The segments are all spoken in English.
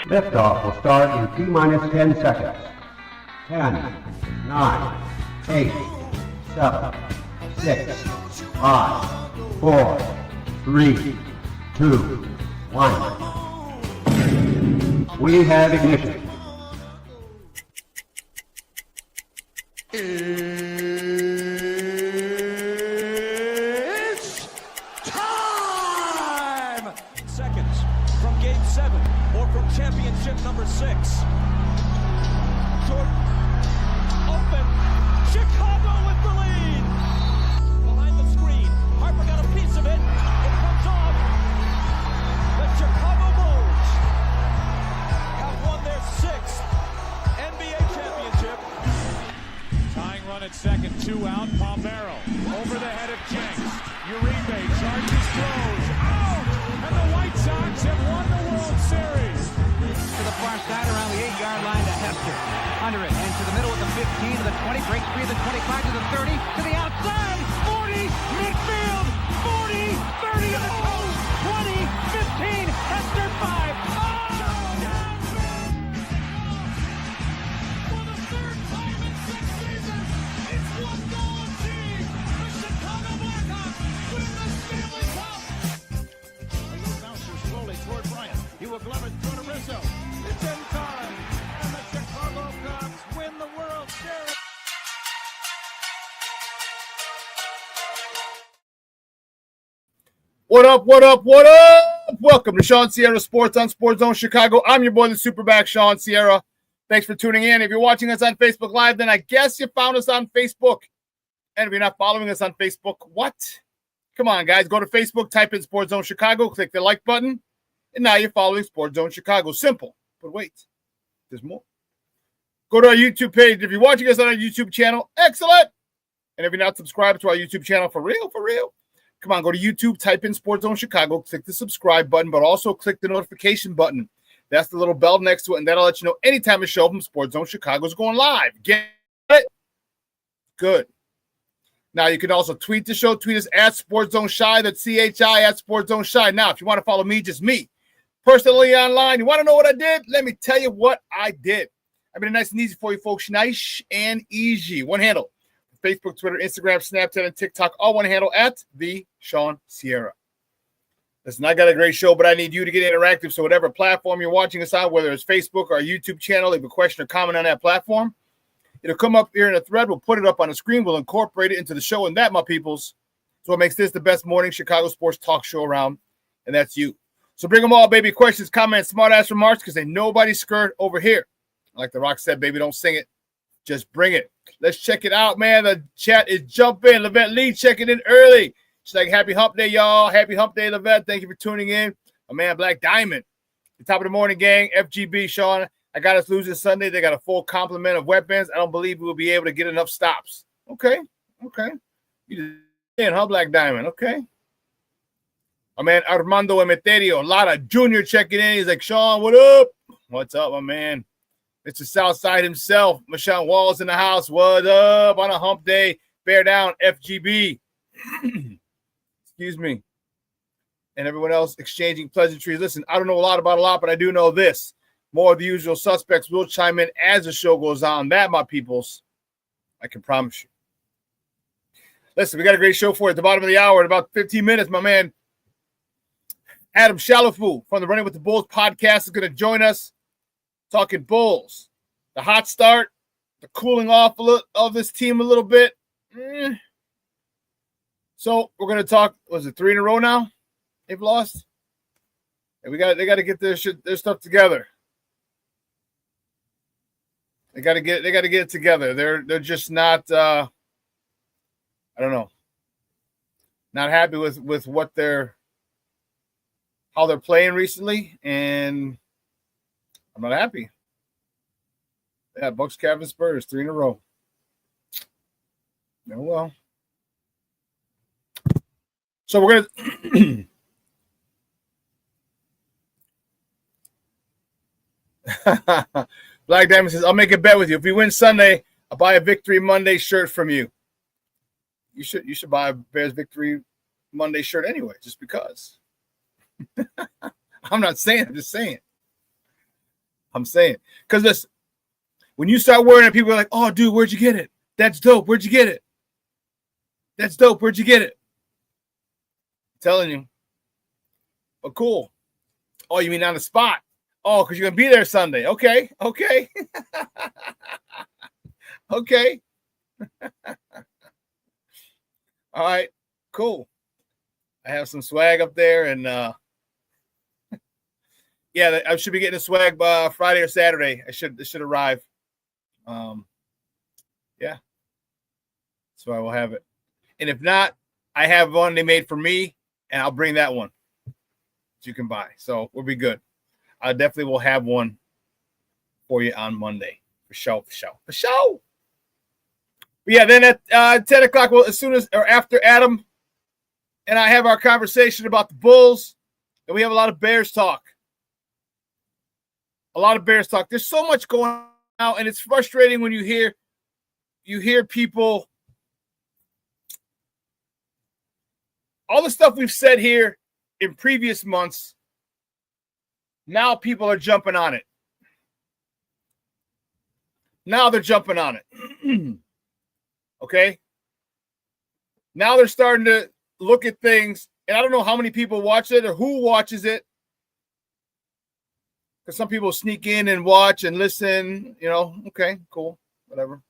Liftoff will start in T-minus 10 seconds. 10, 9, 8, 7, 6, 5, 4, 3, 2, 1. We have ignition. It's time! Seconds from game 7 or from championship number 6. Jordan, open, Chicago with the lead! Behind the screen, Harper got a piece of it, it comes off. The Chicago Bulls have won their 6th NBA championship. Tying run at second, 2 out, Palmero over the head of Jenks. Uribe charges, throws, out! And the White Sox have won the World Series. To the far side around the 8-yard line to Hester. Under it, and to the middle of the 15, to the 20, breaks free of the 25, to the 30, to the outside, 40, midfield, 40, 30 to the post, 20, 15, Hester 5. For the 3rd time in 6 seasons, it's one goal achieved. The Chicago Blackhawks win the Stanley Cup. A little bouncer slowly toward Bryant. He will glove it through to Rizzo. It's in time, and the Chicago Cubs win the World Series. What up, what up, what up? Welcome to ShawnSierraSports on Sports Zone Chicago. I'm your boy, the SuperBack, Shawn Sierra. Thanks for tuning in. If you're watching us on Facebook Live, then I guess you found us on Facebook. And if you're not following us on Facebook, what? Come on, guys. Go to Facebook, type in Sports Zone Chicago, click the like button, and now you're following Sports Zone Chicago. Simple. But wait, there's more. Go to our YouTube page. If you're watching us on our YouTube channel, excellent. And if you're not subscribed to our YouTube channel, for real, come on, go to YouTube, type in Sports Zone Chicago, click the subscribe button, but also click the notification button. That's the little bell next to it, and that'll let you know anytime a show from Sports Zone Chicago is going live. Get it? Good. Now, you can also tweet the show. Tweet us at Sports Zone Shy. That's CHI at Sports Zone Shy. Now, if you want to follow me, just me, personally online, you want to know what I did? Let me tell you what I did. I made it nice and easy for you folks. Nice and easy. One handle. Facebook, Twitter, Instagram, Snapchat, and TikTok. All one handle at the Shawn Sierra. Listen, I got a great show, but I need you to get interactive. So whatever platform you're watching us on, whether it's Facebook or YouTube channel, leave a question or comment on that platform. It'll come up here in a thread. We'll put it up on the screen. We'll incorporate it into the show. And that, my peoples, is what makes this the best morning Chicago sports talk show around. And that's you. So bring them all, baby. Questions, comments, smart-ass remarks, because ain't nobody scared over here. Like The Rock said, baby, don't sing it. Just bring it. Let's check it out, man. The chat is jumping. Levette Lee checking in early. She's like, happy hump day, y'all. Happy hump day, Levette. Thank you for tuning in. My man, Black Diamond. The top of the morning, gang. FGB, Shawn. I got us losing Sunday. They got a full complement of weapons. I don't believe we'll be able to get enough stops. Okay. You in, huh, Black Diamond? Okay. My man, Armando Emeterio. Lara Jr. checking in. He's like, Shawn, what up? What's up, my man? It's the Southside himself. Michelle Walls in the house. What up on a hump day? Bear down, FGB. Excuse me. And everyone else exchanging pleasantries. Listen, I don't know a lot about a lot, but I do know this. More of the usual suspects will chime in as the show goes on. That, my peoples, I can promise you. Listen, we got a great show for you at the bottom of the hour in about 15 minutes. My man, Adam Chalifoux from the Running with the Bulls podcast is going to join us. Talking Bulls, the hot start, the cooling off of this team a little bit. So we're going to talk, was it 3 in a row now they've lost? And they got to get their stuff together. They got to get it together. They're just not I don't know. Not happy with what how they're playing recently, and I'm not happy. Yeah, Bucks, Cavs, Spurs, 3 in a row. Oh, well. So we're going to – Black Diamond says, I'll make a bet with you. If we win Sunday, I'll buy a Victory Monday shirt from you. You should buy a Bears Victory Monday shirt anyway, just because. I'm not saying, I'm just saying. I'm saying. Because listen, when you start wearing it, people are like, oh, dude, where'd you get it? That's dope. Where'd you get it? That's dope. Where'd you get it? I'm telling you. But cool. Oh, you mean on the spot? Oh, because you're going to be there Sunday. Okay. Okay. Okay. All right. Cool. I have some swag up there, and yeah, I should be getting a swag by Friday or Saturday. It should arrive. Yeah. So I will have it. And if not, I have one they made for me, and I'll bring that one that you can buy. So we'll be good. I definitely will have one for you on Monday. For sure. But yeah, then at 10 o'clock, well, as soon as or after Adam and I have our conversation about the Bulls, and we have a lot of Bears talk. There's so much going on, and it's frustrating when you hear people. All the stuff we've said here in previous months, now people are jumping on it. Now they're jumping on it. Okay? Now they're starting to look at things, and I don't know how many people watch it or who watches it. Because some people sneak in and watch and listen, okay, cool, whatever.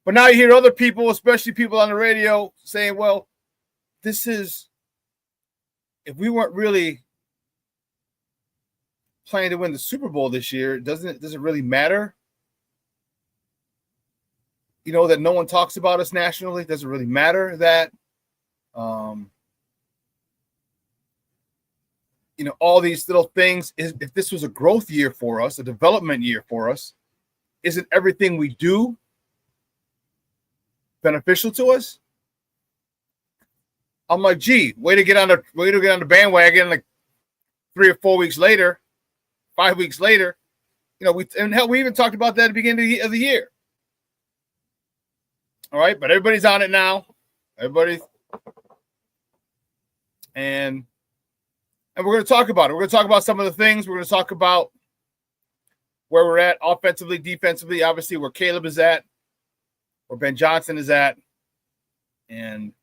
But now you hear other people, especially people on the radio, saying, well, if we weren't really planning to win the Super Bowl this year, does it really matter? That no one talks about us nationally? Does it really matter that, all these little things, if this was a growth year for us, a development year for us, isn't everything we do beneficial to us? I'm like, gee, way to get on the bandwagon like 3 or 4 weeks later, 5 weeks later. We even talked about that at the beginning of the year. All right, but everybody's on it now. And we're going to talk about it. We're going to talk about some of the things. We're going to talk about where we're at offensively, defensively, obviously where Caleb is at, where Ben Johnson is at. And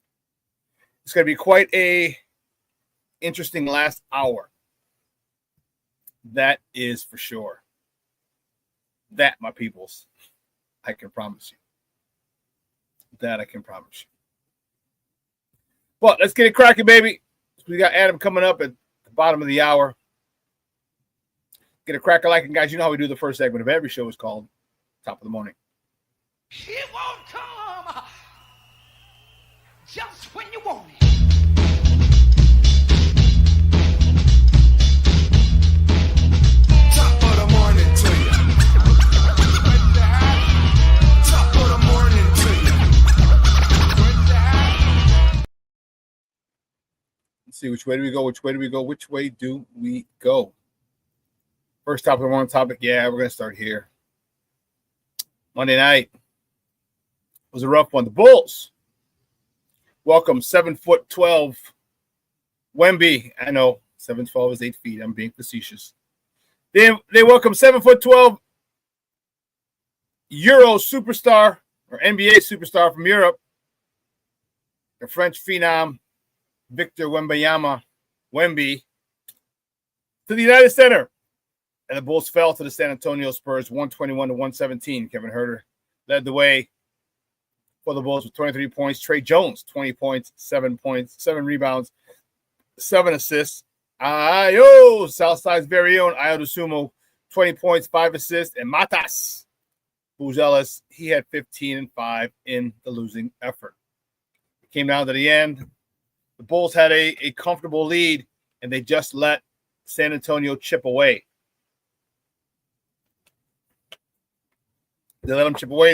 it's going to be quite a interesting last hour. That is for sure. That, my peoples, I can promise you. That I can promise you. But let's get it cracking, baby. We got Adam coming up at the bottom of the hour. Get a cracker like, and guys, you know how we do the first segment of every show is called Top of the Morning. It won't come just when you want it. Top of the morning to you. Top of the morning to you. Let's see, which way do we go? Which way do we go? First top of the morning topic. Yeah, we're going to start here. Monday night was a rough one. The Bulls welcome 7'12" Wemby. I know 7'12" is 8 feet. I'm being facetious. They welcome 7'12" Euro superstar or NBA superstar from Europe, the French phenom Victor Wembanyama Wemby, to the United Center. And the Bulls fell to the San Antonio Spurs 121-117. Kevin Huerter led the way for the Bulls with 23 points. Trey Jones, 20 points, 7 rebounds, 7 assists. Southside's very own Ayo Dosunmu, 20 points, 5 assists. And Matas Buzelis, he had 15 and 5 in the losing effort. It came down to the end. The Bulls had a comfortable lead, and they just let San Antonio chip away. They let them chip away.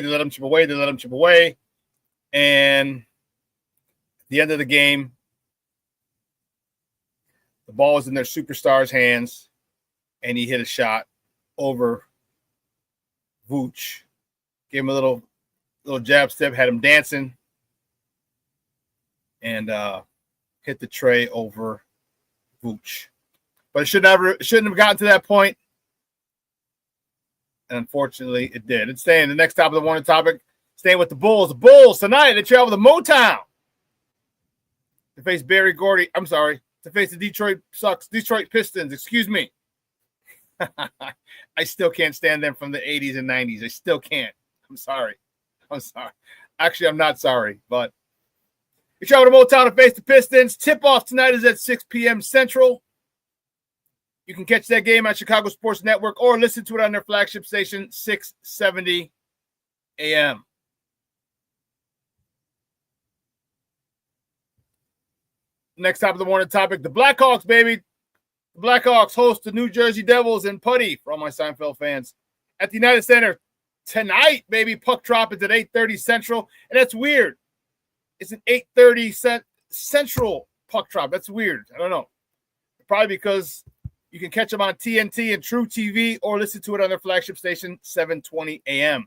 And at the end of the game, the ball was in their superstar's hands, and he hit a shot over Vooch. Gave him a little jab step, had him dancing, and hit the tray over Vooch. But it shouldn't have gotten to that point. And unfortunately, it did. It's staying the next top of the morning topic. Staying with the Bulls. The Bulls tonight, they travel to Motown to face Barry Gordy. I'm sorry, to face the Detroit Pistons. Excuse me. I still can't stand them from the 80s and 90s. I still can't. I'm sorry. Actually, I'm not sorry, but we travel to Motown to face the Pistons. Tip-off tonight is at 6 p.m. Central. You can catch that game on Chicago Sports Network or listen to it on their flagship station, 670 a.m. Next top of the morning topic, the Blackhawks, baby. The Blackhawks host the New Jersey Devils in Putty, for all my Seinfeld fans, at the United Center tonight, baby. Puck drop is at 8:30 Central, and that's weird. It's an 8:30 Central puck drop. That's weird. I don't know. Probably because you can catch them on TNT and True TV or listen to it on their flagship station, 7:20 a.m.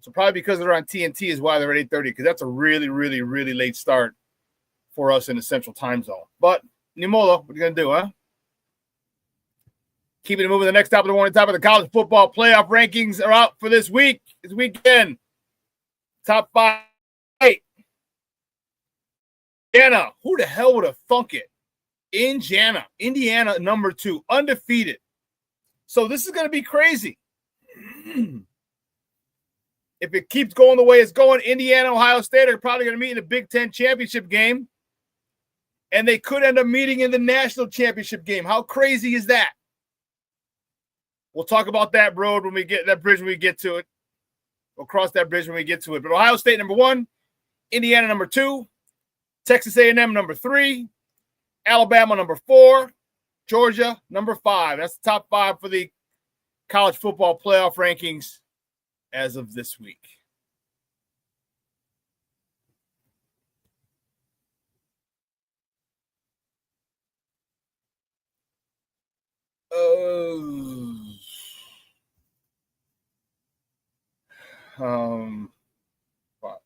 So probably because they're on TNT is why they're at 8:30, because that's a really, really, really late start for us in the Central Time Zone. But Nimolo, what are you going to do, huh? Keeping it moving, the next top of the morning, top of the college football playoff rankings are out for this weekend. Top 5. Indiana, who the hell would have thunk it? Indiana, number 2, undefeated. So this is going to be crazy. If it keeps going the way it's going, Indiana, Ohio State are probably going to meet in the Big Ten championship game. And they could end up meeting in the national championship game. How crazy is that? We'll talk about that road when we get that bridge when we get to it. We'll cross that bridge when we get to it. But Ohio State, number 1. Indiana, number 2. Texas A&M, number 3. Alabama, number 4. Georgia, number 5. That's the top 5 for the college football playoff rankings as of this week. What?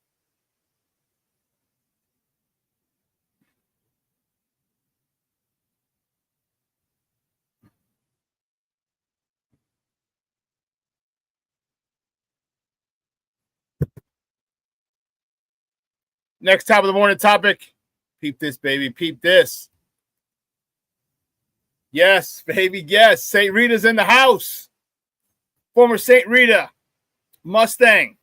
Next top of the morning topic. Peep this, baby. Peep this. Yes, baby. Yes. St. Rita's in the house. Former St. Rita Mustang,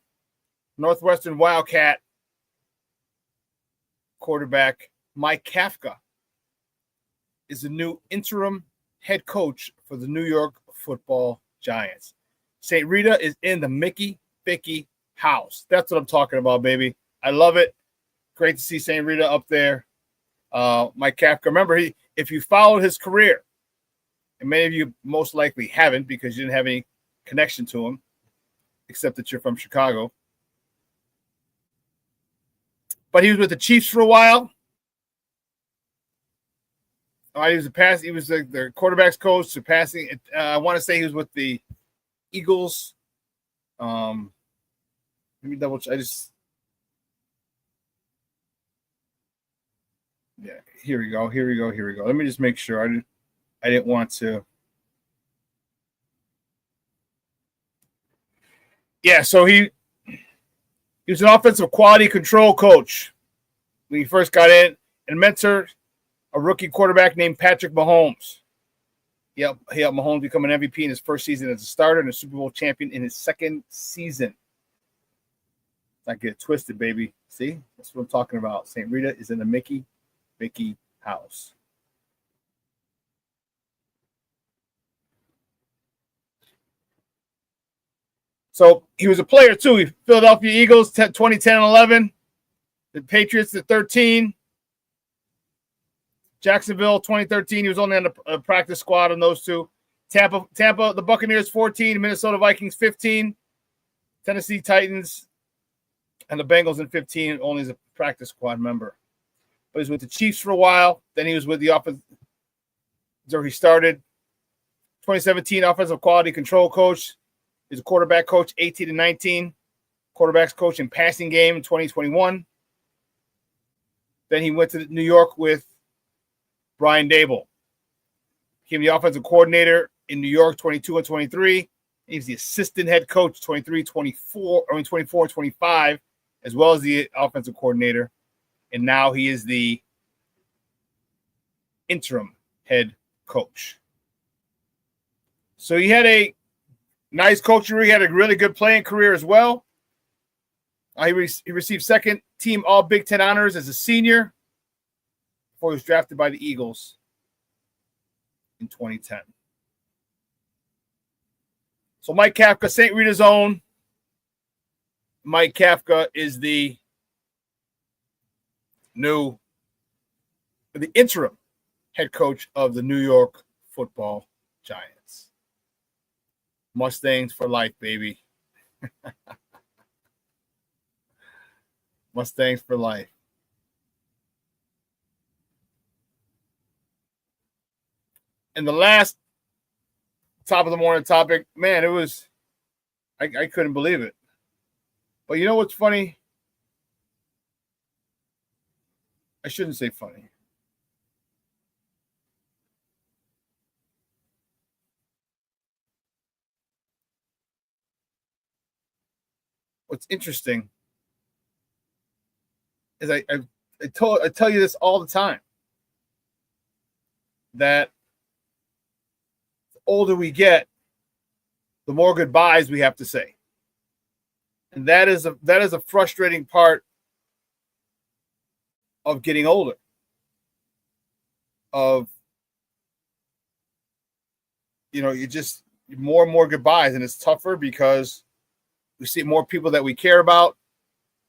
Northwestern Wildcat quarterback Mike Kafka is the new interim head coach for the New York Football Giants. St. Rita is in the Mickey Vicky house. That's what I'm talking about, baby. I love it. Great to see St. Rita up there. Mike Kafka. Remember, if you followed his career, and many of you most likely haven't because you didn't have any connection to him, except that you're from Chicago. But he was with the Chiefs for a while. He was the quarterback's coach, the passing. I want to say he was with the Eagles. Let me double check. Here we go. Let me just make sure. I didn't want to. Yeah, so he was an offensive quality control coach when he first got in and mentored a rookie quarterback named Patrick Mahomes. He helped Mahomes become an MVP in his first season as a starter and a Super Bowl champion in his second season. Not get it twisted, baby. See? That's what I'm talking about. St. Rita is in the Mickey Vicky house. So he was a player too. Philadelphia Eagles, 2010 and 11. The Patriots at 13. Jacksonville, 2013. He was only on the practice squad on those two. Tampa, the Buccaneers, 14. Minnesota Vikings, 15. Tennessee Titans and the Bengals in 15, only as a practice squad member. But he was with the Chiefs for a while. Then he was with the offense. So he started 2017 offensive quality control coach. He's a quarterback coach, 18 and 19. Quarterbacks coach in passing game in 2021. Then he went to New York with Brian Dable. Became the offensive coordinator in New York 22 and 23. He's the assistant head coach 24 and 25, as well as the offensive coordinator. And now he is the interim head coach. So he had a nice coaching career. He had a really good playing career as well. He received second team All Big Ten honors as a senior before he was drafted by the Eagles in 2010. So Mike Kafka, St. Rita's own. Mike Kafka is the interim head coach of the New York Football Giants. Mustangs for life, baby. Mustangs for life. And the last top of the morning topic, man, it was, I couldn't believe it. But you know what's funny? I shouldn't say funny. What's interesting is I tell you this all the time, that the older we get, the more goodbyes we have to say. And that is a frustrating part of getting older. You just more and more goodbyes, and it's tougher because we see more people that we care about,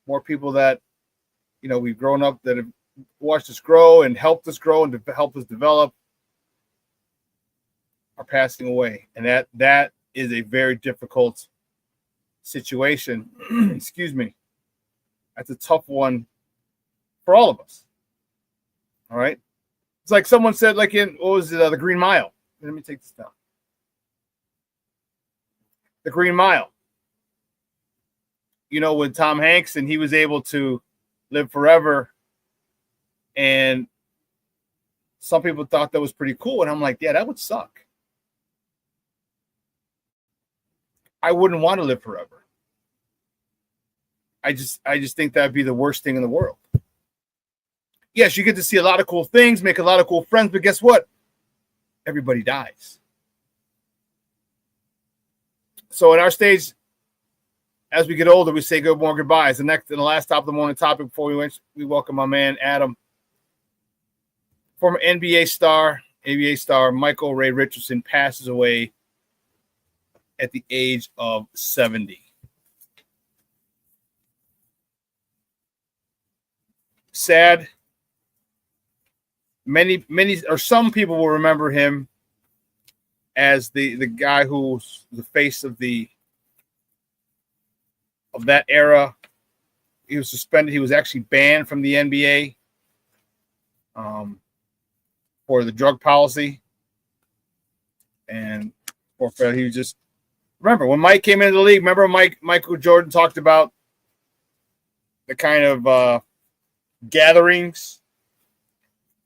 more people that, we've grown up, that have watched us grow and helped us grow and helped us develop, are passing away. And that is a very difficult situation. Excuse me. That's a tough one for all of us. All right. It's like someone said, like in, what was it, the Green Mile. Let me take this down. The Green Mile. With Tom Hanks, and he was able to live forever. And some people thought that was pretty cool. And I'm like, yeah, that would suck. I wouldn't want to live forever. I just think that'd be the worst thing in the world. Yes, you get to see a lot of cool things, make a lot of cool friends, but guess what? Everybody dies. So in our stage, as we get older, we say more goodbyes. The last top of the morning topic before we welcome my man Adam, former NBA star Michael Ray Richardson passes away at the age of 70. Sad. Some people will remember him as the guy who's the face of that era. He was suspended. He was actually banned from the NBA for the drug policy. And he was just, remember when Mike came into the league, remember Michael Jordan talked about the kind of gatherings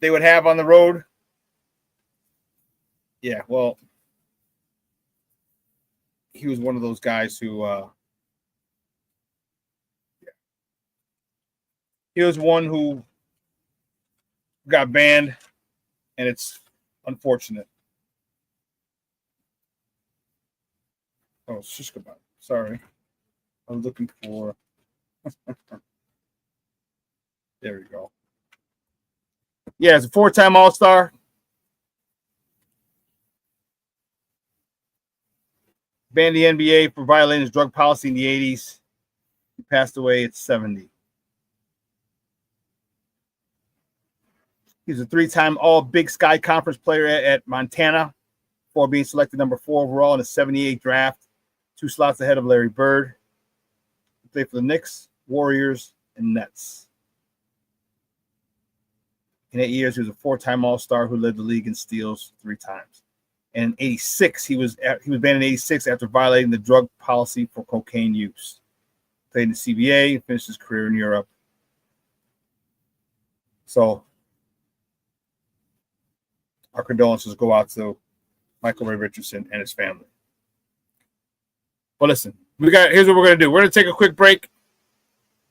they would have on the road? Yeah, well, he was one of those guys who he was one who got banned, and it's unfortunate. Oh, it's just about. Sorry. I was looking for. There we go. Yeah, it's a 4-time All-Star. Banned the NBA for violating his drug policy in the 80s. He passed away at 70. He's a 3-time All-Big Sky Conference player at Montana before being selected number 4 overall in the 78 draft, 2 slots ahead of Larry Bird. He played for the Knicks, Warriors, and Nets. In 8 years, he was a 4-time All-Star who led the league in steals 3 times. And in 86, he was banned in 86 after violating the drug policy for cocaine use. Played in the CBA and finished his career in Europe. So our condolences go out to Michael Ray Richardson and his family. But listen, here's what we're going to do. We're going to take a quick break.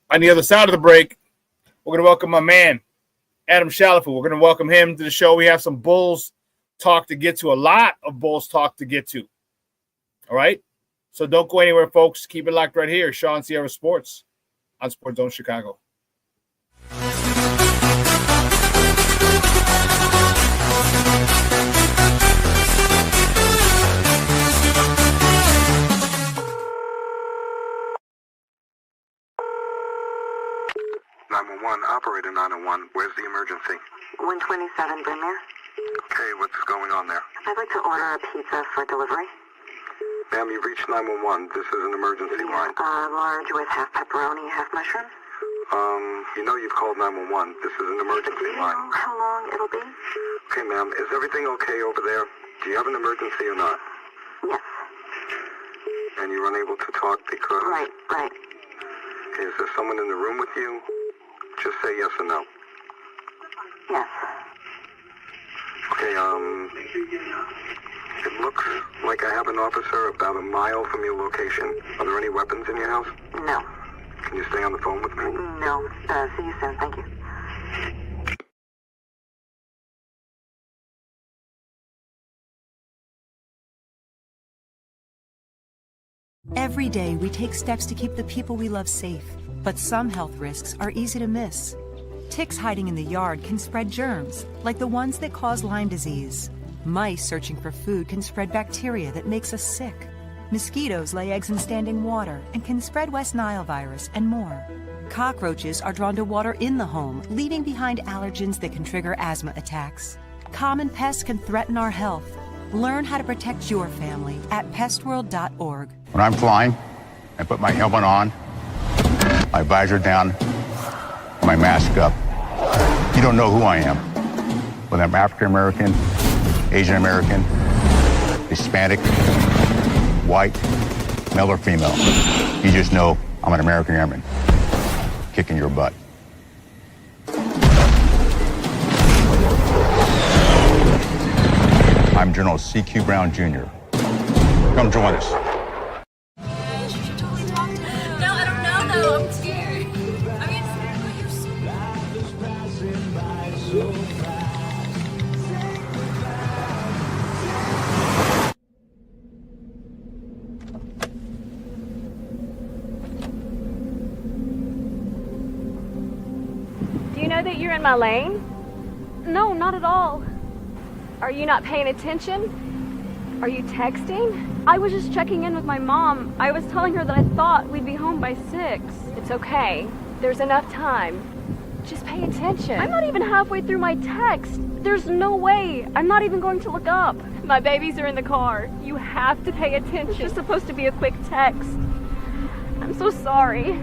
On the other side of the break, we're going to welcome my man, Adam Chalifoux. We're going to welcome him to the show. We have some Bulls talk to get to, a lot of Bulls talk to get to. All right? So don't go anywhere, folks. Keep it locked right here. Shawn Sierra Sports on Sports Zone Chicago. Operator 901, where's the emergency? 127 Brynmere. Okay, what's going on there? I'd like to order a pizza for delivery. Ma'am, you've reached 911. This is an emergency line. Large with half pepperoni, half mushroom. You know you've called 911. This is an emergency Do you line. know how long it'll be? Okay, ma'am, is everything okay over there? Do you have an emergency or not? Yes. And you're unable to talk because... Right. Okay, is there someone in the room with you? Just say yes or no. Yes. Okay, it looks like I have an officer about a mile from your location. Are there any weapons in your house? No. Can you stay on the phone with me? No. See you soon. Thank you. Every day, we take steps to keep the people we love safe, but some health risks are easy to miss. Ticks hiding in the yard can spread germs, like the ones that cause Lyme disease. Mice searching for food can spread bacteria that makes us sick. Mosquitoes lay eggs in standing water and can spread West Nile virus and more. Cockroaches are drawn to water in the home, leaving behind allergens that can trigger asthma attacks. Common pests can threaten our health. Learn how to protect your family at pestworld.org. When I'm flying, I put my helmet on, my visor down, my mask up. You don't know who I am. Whether I'm African American, Asian American, Hispanic, white, male or female. You just know I'm an American airman kicking your butt. I'm General C.Q. Brown Jr. Come join us. No, I don't know though. I'm scared. I mean, you're so... Do you know that you're in my lane? No, not at all. Are you not paying attention? Are you texting? I was just checking in with my mom. I was telling her that I thought we'd be home by 6. It's okay. There's enough time. Just pay attention. I'm not even halfway through my text. There's no way. I'm not even going to look up. My babies are in the car. You have to pay attention. It's just supposed to be a quick text. I'm so sorry.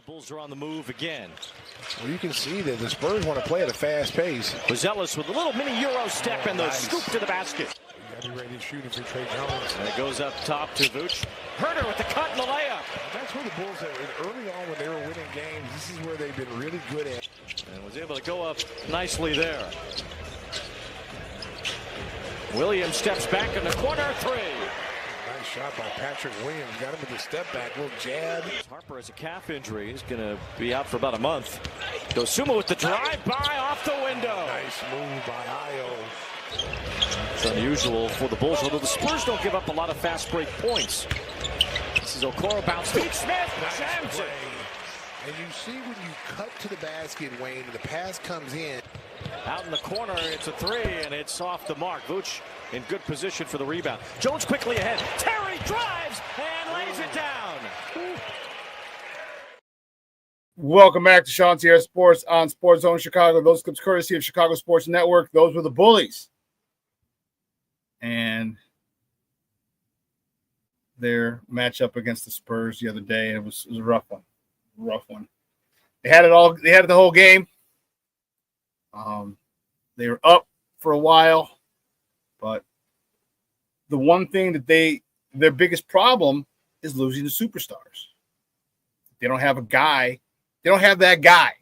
Bulls are on the move again. Well, you can see that the Spurs want to play at a fast pace. Bozelis with a little mini Euro step and the scoop to the basket. You got to be ready to shoot if you're Trey Jones. And it goes up top to Vooch. Herter with the cut and the layup. That's where the Bulls are. Early on when they were winning games, this is where they've been really good at. And was able to go up nicely there. Williams steps back in the corner, 3. Nice shot by Patrick Williams. Got him with the step back, little jab. Harper has a calf injury. He's going to be out for about a month. Dosuma with the drive by off the window. Nice move by Ayo. It's unusual for the Bulls, although the Spurs don't give up a lot of fast break points. This is Okoro bounce. Pete Smith jams it. And you see when you cut to the basket, Wayne, and the pass comes in. Out in the corner, it's a 3, and it's off the mark. Vooch in good position for the rebound. Jones quickly ahead. Terry drives and lays it down. Welcome back to Shawn Sierra Sports on Sports Zone Chicago. Those clips courtesy of Chicago Sports Network. Those were the Bullies. And their matchup against the Spurs the other day, it was a rough one. They had it all. They had it the whole game. They were up for a while, but the one thing that their biggest problem is losing the superstars. They don't have a guy. They don't have that guy.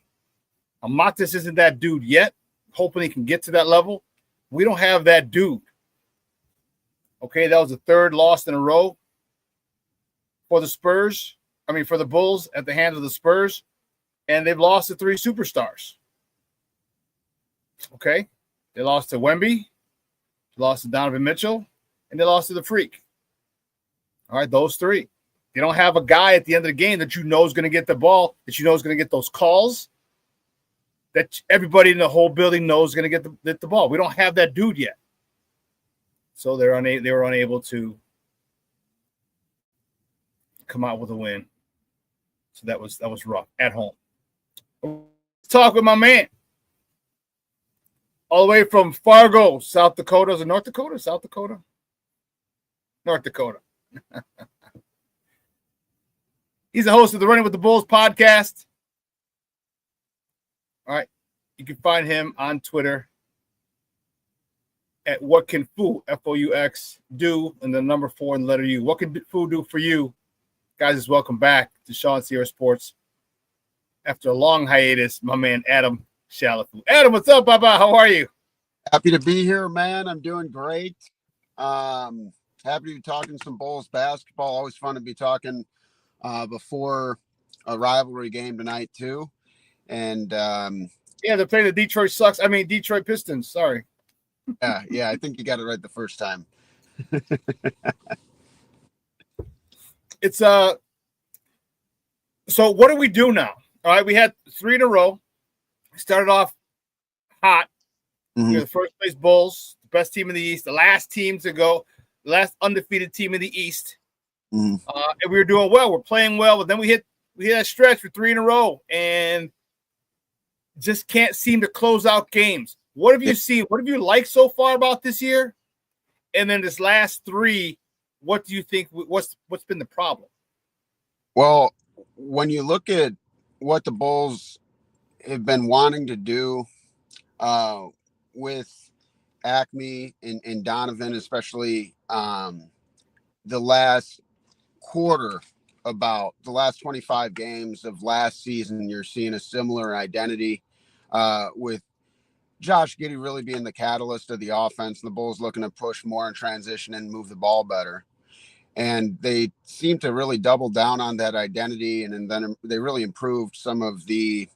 Amatis isn't that dude yet. Hoping he can get to that level. We don't have that dude. Okay, that was the third loss in a row for the Spurs. I mean, for the Bulls at the hands of the Spurs. And they've lost to 3 superstars. Okay? They lost to Wemby, they lost to Donovan Mitchell, and they lost to the Freak. All right, those 3. They don't have a guy at the end of the game that you know is going to get the ball, that you know is going to get those calls, that everybody in the whole building knows is going to get the ball. We don't have that dude yet. So they were unable to come out with a win. So that was rough at home. Let's talk with my man. All the way from Fargo, South Dakota. Is it North Dakota? South Dakota? North Dakota. He's the host of the Running with the Bulls podcast. All right. You can find him on Twitter at What Can Foo, F-O-U-X, do, and the number 4 and the letter U. What can Foo do for you? Guys, welcome back to ShawnSierraSports. After a long hiatus, my man Adam Chalifoux. Adam, what's up, Papa? How are you? Happy to be here, man. I'm doing great. Happy to be talking some Bulls basketball. Always fun to be talking before a rivalry game tonight, too. And yeah, they're playing the Detroit Pistons. Sorry. Yeah, I think you got it right the first time. It's so what do we do now? All right, we had 3 in a row. We started off hot. Mm-hmm. We're the first place Bulls, the best team in the East, the last team to go, the last undefeated team in the East. Mm-hmm. And we were doing well. We're playing well, but then we hit that stretch for 3 in a row and just can't seem to close out games. What have you seen? What have you liked so far about this year? And then this last 3, what do you think? What's been the problem? Well, when you look at what the Bulls have been wanting to do with Acme and Donovan, especially the last quarter, about the last 25 games of last season, you're seeing a similar identity with Josh Giddey really being the catalyst of the offense, and the Bulls looking to push more in transition and move the ball better. And they seem to really double down on that identity, and then they really improved some of the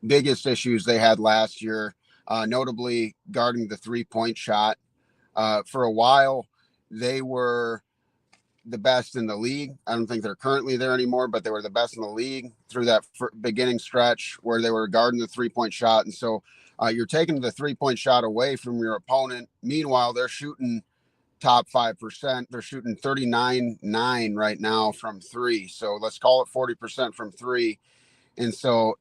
biggest issues they had last year, notably guarding the 3-point shot. For a while, they were the best in the league. I don't think they're currently there anymore, but they were the best in the league through that beginning stretch where they were guarding the 3-point shot. And so you're taking the 3-point shot away from your opponent. Meanwhile, they're shooting top 5%. They're shooting 39.9 right now from 3. So let's call it 40% from 3. And so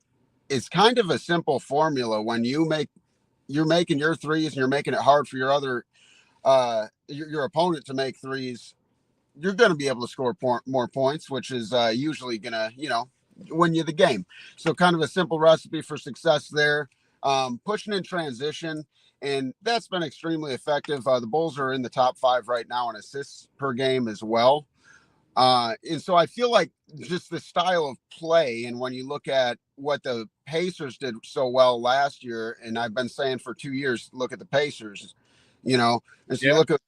it's kind of a simple formula. When you're making your threes and you're making it hard for your opponent to make threes, you're going to be able to score more points, which is usually going to, win you the game. So kind of a simple recipe for success there. Pushing in transition, and that's been extremely effective. The Bulls are in the top 5 right now in assists per game as well. And so I feel like just the style of play, and when you look at what the Pacers did so well last year, and I've been saying for 2 years, look at the Pacers, and so you look at what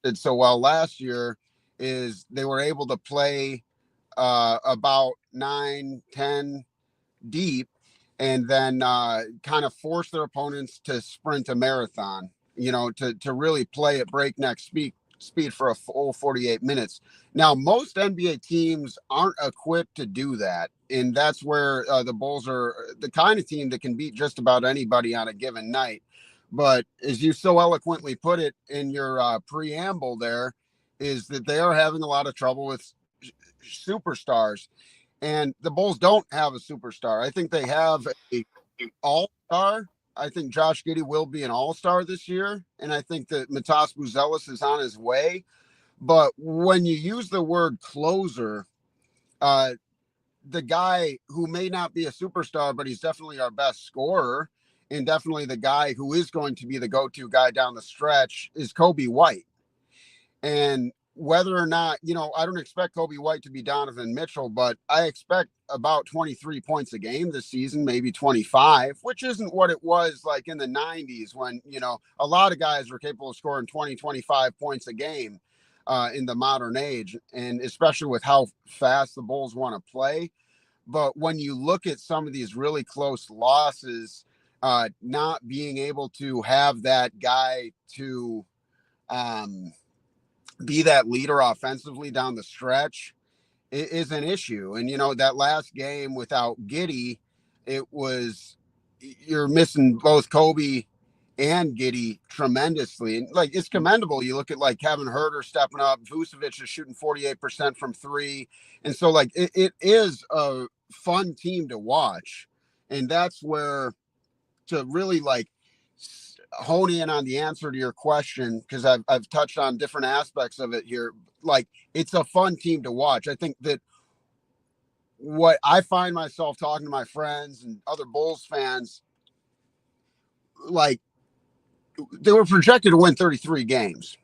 they did so well last year is they were able to play about 9-10 deep, and then kind of force their opponents to sprint a marathon, to really play at breakneck speed for a full 48 minutes. Now, most NBA teams aren't equipped to do that. And that's where the Bulls are the kind of team that can beat just about anybody on a given night. But as you so eloquently put it in your preamble there, is that they are having a lot of trouble with superstars. And the Bulls don't have a superstar. I think they have an all-star. I think Josh Giddey will be an all-star this year. And I think that Matas Buzelis is on his way. But when you use the word closer, the guy who may not be a superstar, but he's definitely our best scorer, and definitely the guy who is going to be the go-to guy down the stretch is Kobe White. And whether or not, I don't expect Kobe White to be Donovan Mitchell, but I expect about 23 points a game this season, maybe 25, which isn't what it was like in the 90s when, a lot of guys were capable of scoring 20, 25 points a game in the modern age, and especially with how fast the Bulls want to play. But when you look at some of these really close losses, not being able to have that guy to be that leader offensively down the stretch is an issue. And, that last game without Giddey, you're missing both Kobe and Giddey tremendously. And it's commendable. You look at Kevin Huerter stepping up, Vucevic is shooting 48% from three. And so it is a fun team to watch. And that's where to really hone in on the answer to your question, because I've touched on different aspects of it here. It's a fun team to watch. I think that what I find myself talking to my friends and other Bulls fans, they were projected to win 33 games.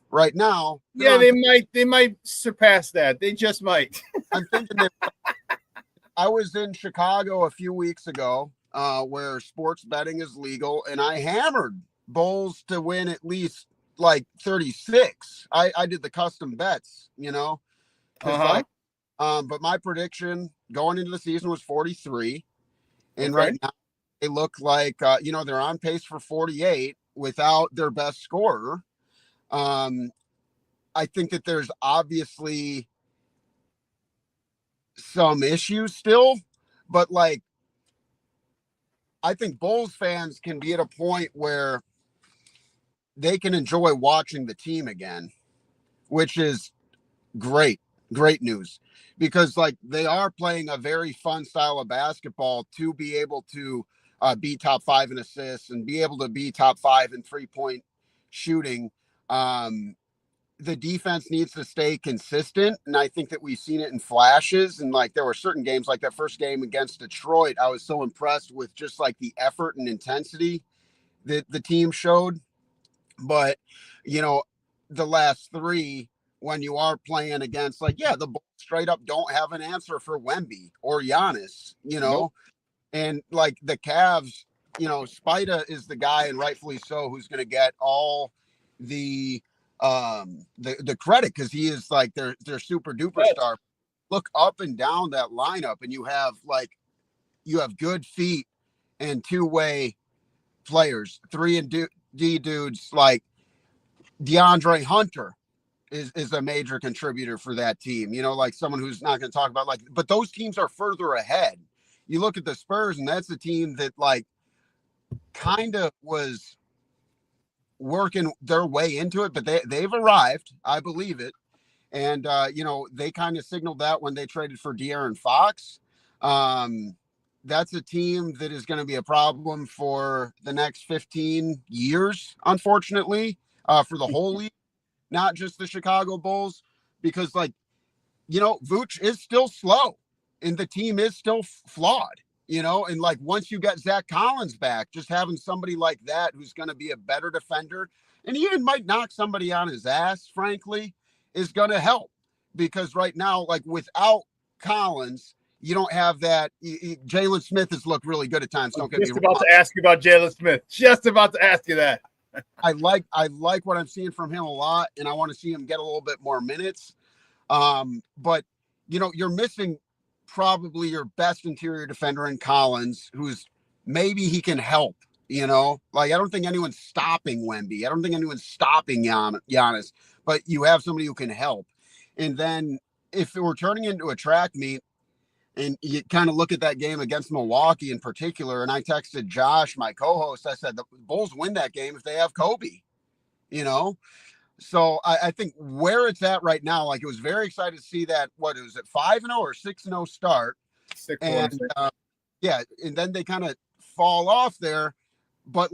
Right now, yeah, they might surpass that. They just might. I'm thinking that I was in Chicago a few weeks ago, where sports betting is legal, and I hammered Bulls to win at least 36. I did the custom bets, but my prediction going into the season was 43, and right now they look like they're on pace for 48 without their best scorer. I think that there's obviously some issues still, but I think Bulls fans can be at a point where they can enjoy watching the team again, which is great news, because they are playing a very fun style of basketball to be able to be top 5 in assists and be able to be top 5 in 3-point shooting. The defense needs to stay consistent, and I think that we've seen it in flashes. And there were certain games, like that first game against Detroit, I was so impressed with just the effort and intensity that the team showed. But the last 3, when you are playing against the Bulls straight up don't have an answer for Wemby or Giannis, Nope. And the Cavs, Spida is the guy, and rightfully so, who's going to get all the credit, because he is their super duper star. Look up and down that lineup, and you have good feet and two-way players, 3 and D dudes. DeAndre Hunter is a major contributor for that team, someone who's not going to talk about but those teams are further ahead. You look at the Spurs, and that's a team that kind of was working their way into it, but they've arrived. I believe it. And, they kind of signaled that when they traded for De'Aaron Fox. That's a team that is going to be a problem for the next 15 years, unfortunately, for the whole league, not just the Chicago Bulls, because Vooch is still slow and the team is still flawed. And once you got Zach Collins back, just having somebody like that who's going to be a better defender and even might knock somebody on his ass, frankly, is going to help. Because right now, without Collins, you don't have that. Jalen Smith has looked really good at times. Don't get me wrong. Just about to ask you about Jalen Smith. Just about to ask you that. I like what I'm seeing from him a lot, and I want to see him get a little bit more minutes. But you're missing probably your best interior defender in Collins, who's maybe he can help. I don't think anyone's stopping Wemby. I don't think anyone's stopping Giannis, but you have somebody who can help. And then if we're turning into a track meet, and you kind of look at that game against Milwaukee in particular, and I texted Josh, my co-host, I said the Bulls win that game if they have Kobe, So I think where it's at right now, it was very excited to see that, what was it, 5-0 or 6-0 start. And and then they kind of fall off there. But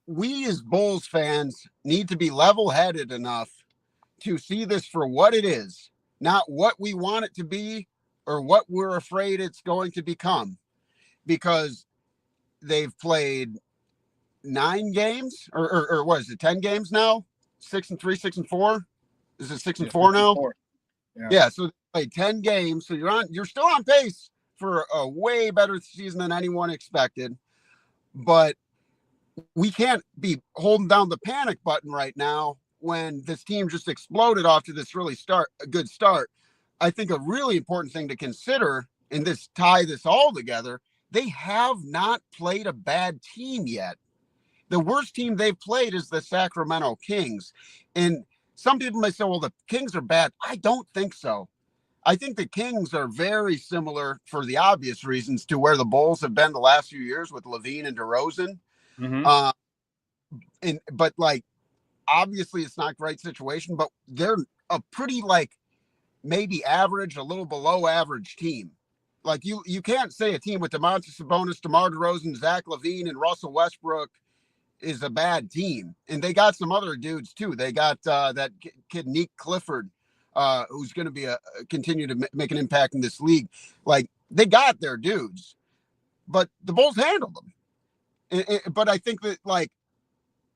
we as Bulls fans need to be level-headed enough to see this for what it is, not what we want it to be, or what we're afraid it's going to become, because they've played 9 games or what is it, 10 games now? 6-3, 6-4. Is it 6-4 now? Yeah. So they played 10 games. So you're still on pace for a way better season than anyone expected. But we can't be holding down the panic button right now when this team just exploded off to this really a good start. I think a really important thing to consider in this, tie this all together, they have not played a bad team yet. The worst team they've played is the Sacramento Kings. And some people may say, well, the Kings are bad. I don't think so. I think the Kings are very similar, for the obvious reasons, to where the Bulls have been the last few years with Levine and DeRozan. But like, obviously it's not a great situation, but they're a pretty, like, maybe average, a little below average team. Like, you can't say a team with Domantas Sabonis, DeMar DeRozan, Zach LaVine, and Russell Westbrook is a bad team. And they got some other dudes too. They got that kid Nick Clifford, who's going to be continue to make an impact in this league. Like, they got their dudes, but the Bulls handled them. But I think that, like,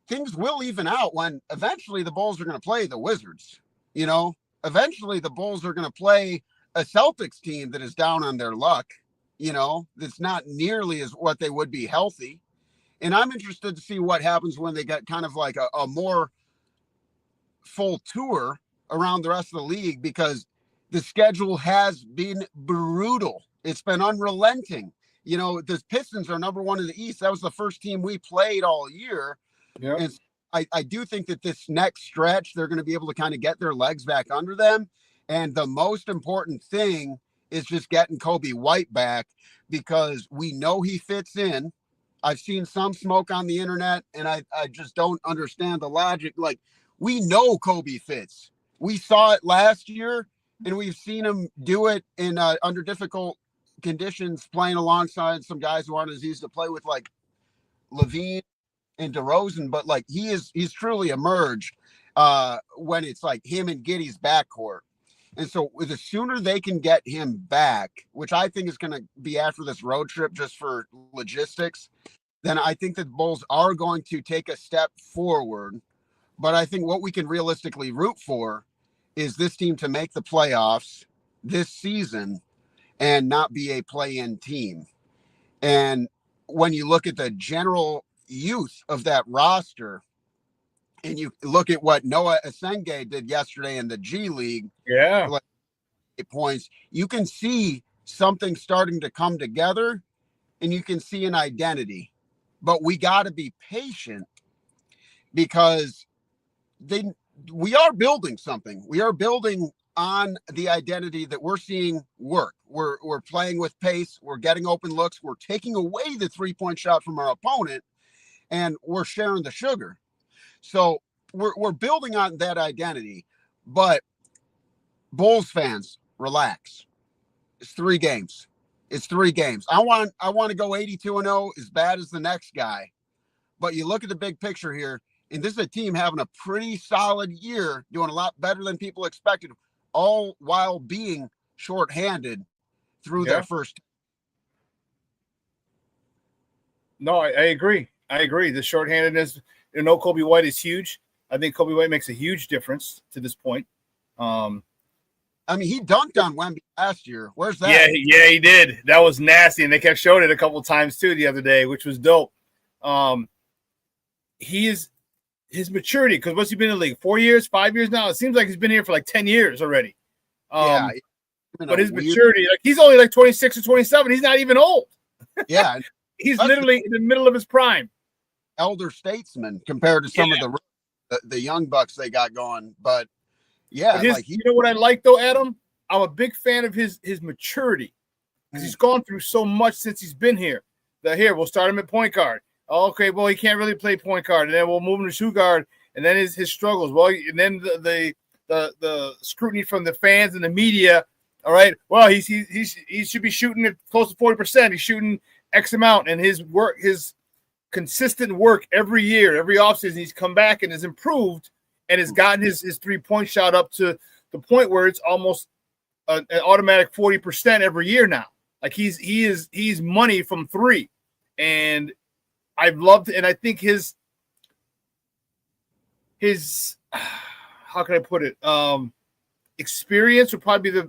things will even out when eventually the Bulls are going to play the Wizards. You know, eventually the Bulls are going to play a Celtics team that is down on their luck, you know, that's not nearly as what they would be healthy. And I'm interested to see what happens when they get kind of like a more full tour around the rest of the league, because the schedule has been brutal. It's been unrelenting. You know, the Pistons are number 1 in the East. That was the first team we played all year. Yeah. And I do think that this next stretch, they're going to be able to kind of get their legs back under them. And the most important thing is just getting Kobe White back, because we know he fits in. I've seen some smoke on the internet, and I just don't understand the logic. Like, we know Kobe fits. We saw it last year, and we've seen him do it in under difficult conditions, playing alongside some guys who aren't as easy to play with, like Levine and DeRozan. But like, he's truly emerged when it's like him and Giddey's backcourt. And so the sooner they can get him back, which I think is going to be after this road trip just for logistics, then I think that the Bulls are going to take a step forward. But I think what we can realistically root for is this team to make the playoffs this season and not be a play-in team. And when you look at the general youth of that roster, and you look at what Noah Asenge did yesterday in the G League, like 8 points, you can see something starting to come together, and you can see an identity. But we got to be patient, because we are building something. We are building on the identity that we're seeing work. We're playing with pace. We're getting open looks. We're taking away the 3-point shot from our opponent, and we're sharing the sugar. So we're building on that identity. But Bulls fans, relax. It's 3 games. It's 3 games. I want to go 82-0, as bad as the next guy. But you look at the big picture here, and this is a team having a pretty solid year, doing a lot better than people expected, all while being shorthanded through their first. No, I agree. I agree. The shorthandedness, Kobe White is huge. I think Kobe White makes a huge difference to this point. I mean, he dunked on Wemby last year. Where's that? Yeah, he did. That was nasty, and they kept showing it a couple of times too the other day, which was dope. His maturity, because what's he been in the league? 4 years, 5 years now? It seems like he's been here for like 10 years already. But his maturity, like, he's only like 26 or 27. He's not even old. Yeah. He's literally in the middle of his prime. Elder statesman compared to some of the young bucks they got going. But yeah, you know what I like though, Adam? I'm a big fan of his maturity, because he's gone through so much since he's been here. We'll start him at point guard. Okay, well, he can't really play point guard, and then we'll move him to shoot guard, and then his struggles. Well, and then the scrutiny from the fans and the media. All right, well, he should be shooting at close to 40%. He's shooting X amount, and his consistent work every year, every offseason, he's come back and has improved and has gotten his 3-point shot up to the point where it's almost an automatic 40% every year now. Like he's money from three, and I've loved, and I think his how can I put it? Experience would probably be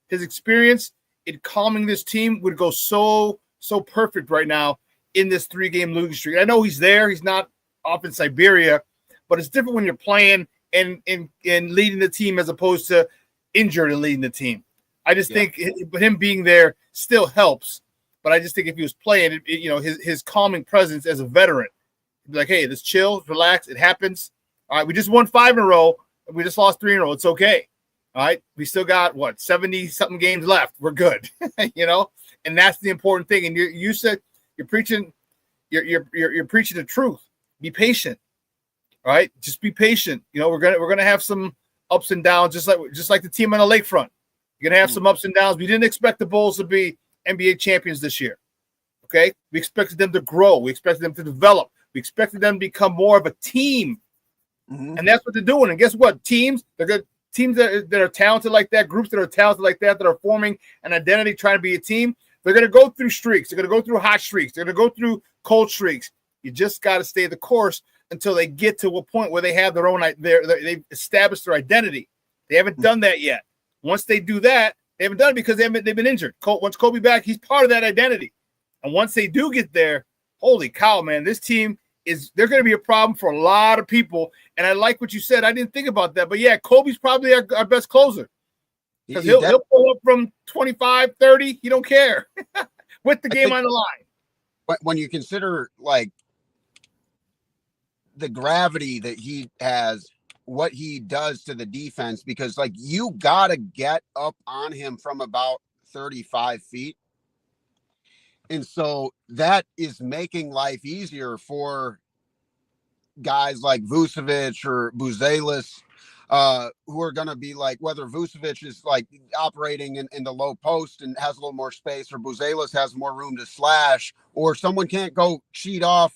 his experience in calming this team would go so perfect right now in this 3-game losing streak. I know he's there; he's not off in Siberia, but it's different when you're playing and leading the team as opposed to injured and leading the team. I just think him being there still helps, but I just think if he was playing, his calming presence as a veteran, he'd be like, hey, let's chill, relax, it happens. All right, we just won 5 in a row, and we just lost 3 in a row. It's okay. All right, we still got 70-something games left. We're good, and that's the important thing. And you said you're preaching, you're preaching the truth. Be patient. All right, just be patient. We're gonna have some ups and downs, just like the team on the lakefront. You're gonna have some ups and downs. We didn't expect the Bulls to be NBA champions this year. Okay, we expected them to grow. We expected them to develop. We expected them to become more of a team, and that's what they're doing. And guess what? They're good. Teams that are talented like that, groups that are talented like that are forming an identity, trying to be a team. They're gonna go through streaks. They're gonna go through hot streaks. They're gonna go through cold streaks. You just got to stay the course until they get to a point where they have their own. They've established their identity. They haven't done that yet. Once they do that, they haven't done it because they've been injured. Once Kobe back, he's part of that identity. And once they do get there, holy cow, man, this team they're going to be a problem for a lot of people. And I like what you said. I didn't think about that. But, yeah, Kobe's probably our best closer because he'll pull up from 25, 30. He don't care with the game on the line. When you consider, the gravity that he has, what he does to the defense, because you got to get up on him from about 35 feet. And so that is making life easier for guys like Vucevic or Buzelis, who are going to be whether Vucevic is operating in the low post and has a little more space, or Buzelis has more room to slash, or someone can't go cheat off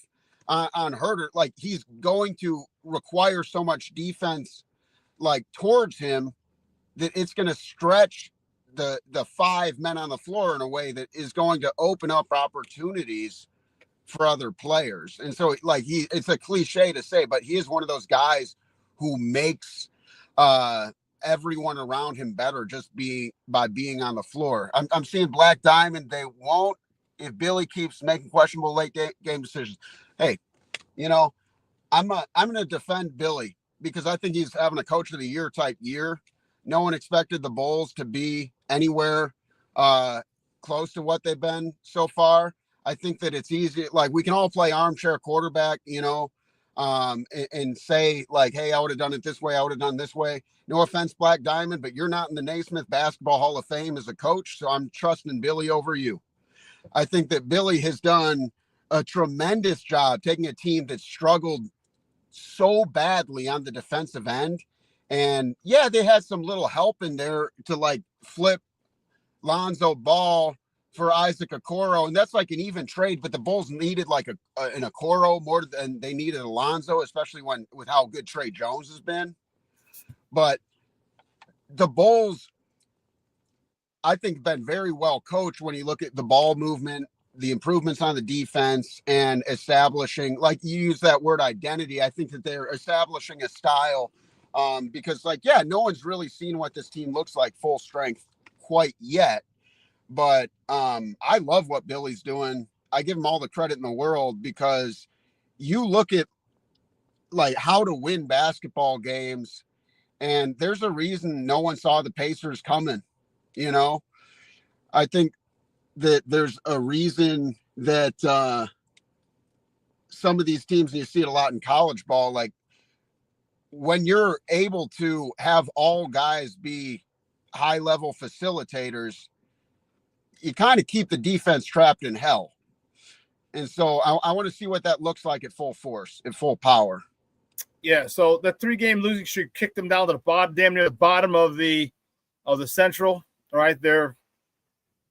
on Herter. He's going to require so much defense towards him that it's going to stretch the 5 men on the floor in a way that is going to open up opportunities for other players. And so it's a cliche to say, but he is one of those guys who makes everyone around him better just by being on the floor. I'm seeing Black Diamond. They won't, if Billy keeps making questionable late game decisions. Hey, I'm going to defend Billy because I think he's having a coach of the year type year. No one expected the Bulls to be anywhere close to what they've been so far. I think that it's easy. We can all play armchair quarterback, and say hey, I would have done it this way. I would have done this way. No offense, Black Diamond, but you're not in the Naismith Basketball Hall of Fame as a coach. So I'm trusting Billy over you. I think that Billy has done a tremendous job taking a team that struggled so badly on the defensive end. And yeah, they had some little help in there to flip Lonzo Ball for Isaac Okoro. And that's an even trade, but the Bulls needed an Okoro more than they needed Alonzo, especially with how good Trey Jones has been. But the Bulls, I think, been very well coached when you look at the ball movement, the improvements on the defense, and establishing, you use that word identity. I think that they're establishing a style because no one's really seen what this team looks like full strength quite yet. But I love what Billy's doing. I give him all the credit in the world because you look at how to win basketball games, and there's a reason no one saw the Pacers coming. I think that there's a reason that some of these teams, and you see it a lot in college ball, when you're able to have all guys be high-level facilitators, you kind of keep the defense trapped in hell. And so I want to see what that looks like at full force, at full power. Yeah, so that 3-game losing streak kicked them down to the bottom, damn near the bottom of the Central. All right, they're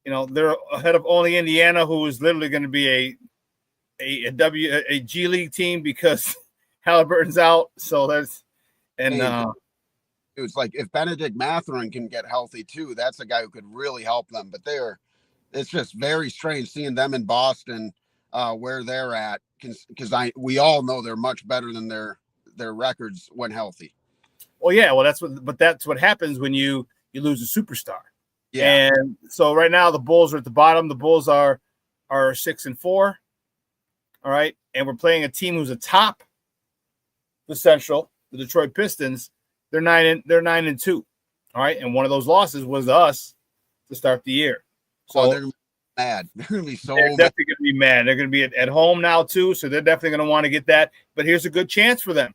ahead of only Indiana, who is literally going to be a G League team because Halliburton's out. So It's like if Benedict Mathurin can get healthy too, that's a guy who could really help them. But it's just very strange seeing them in Boston where they're at, because we all know they're much better than their records when healthy. Well, yeah, well, that's what happens when you lose a superstar. Yeah. And so right now the Bulls are at the bottom. The Bulls are 6-4. All right, and we're playing a team who's atop the Central, the Detroit Pistons. They're 9-2. All right, and one of those losses was us to start the year. So they're mad. They're going to be so. They're definitely going to be mad. They're going to be at home now too, so they're definitely going to want to get that. But here's a good chance for them.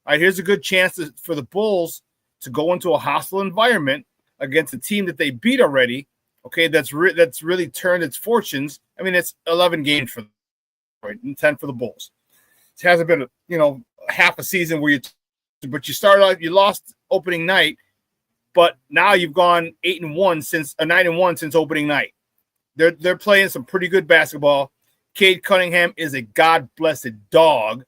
All right, here's a good chance for the Bulls to go into a hostile environment against a team that they beat already. Okay, that's really turned its fortunes. I mean, it's 11 games for them, right, and 10 for the Bulls. It hasn't been half a season where but you started out, you lost opening night, but now you've gone 8-1 since 9-1 since opening night. They're playing some pretty good basketball. Cade Cunningham is a god-blessed dog.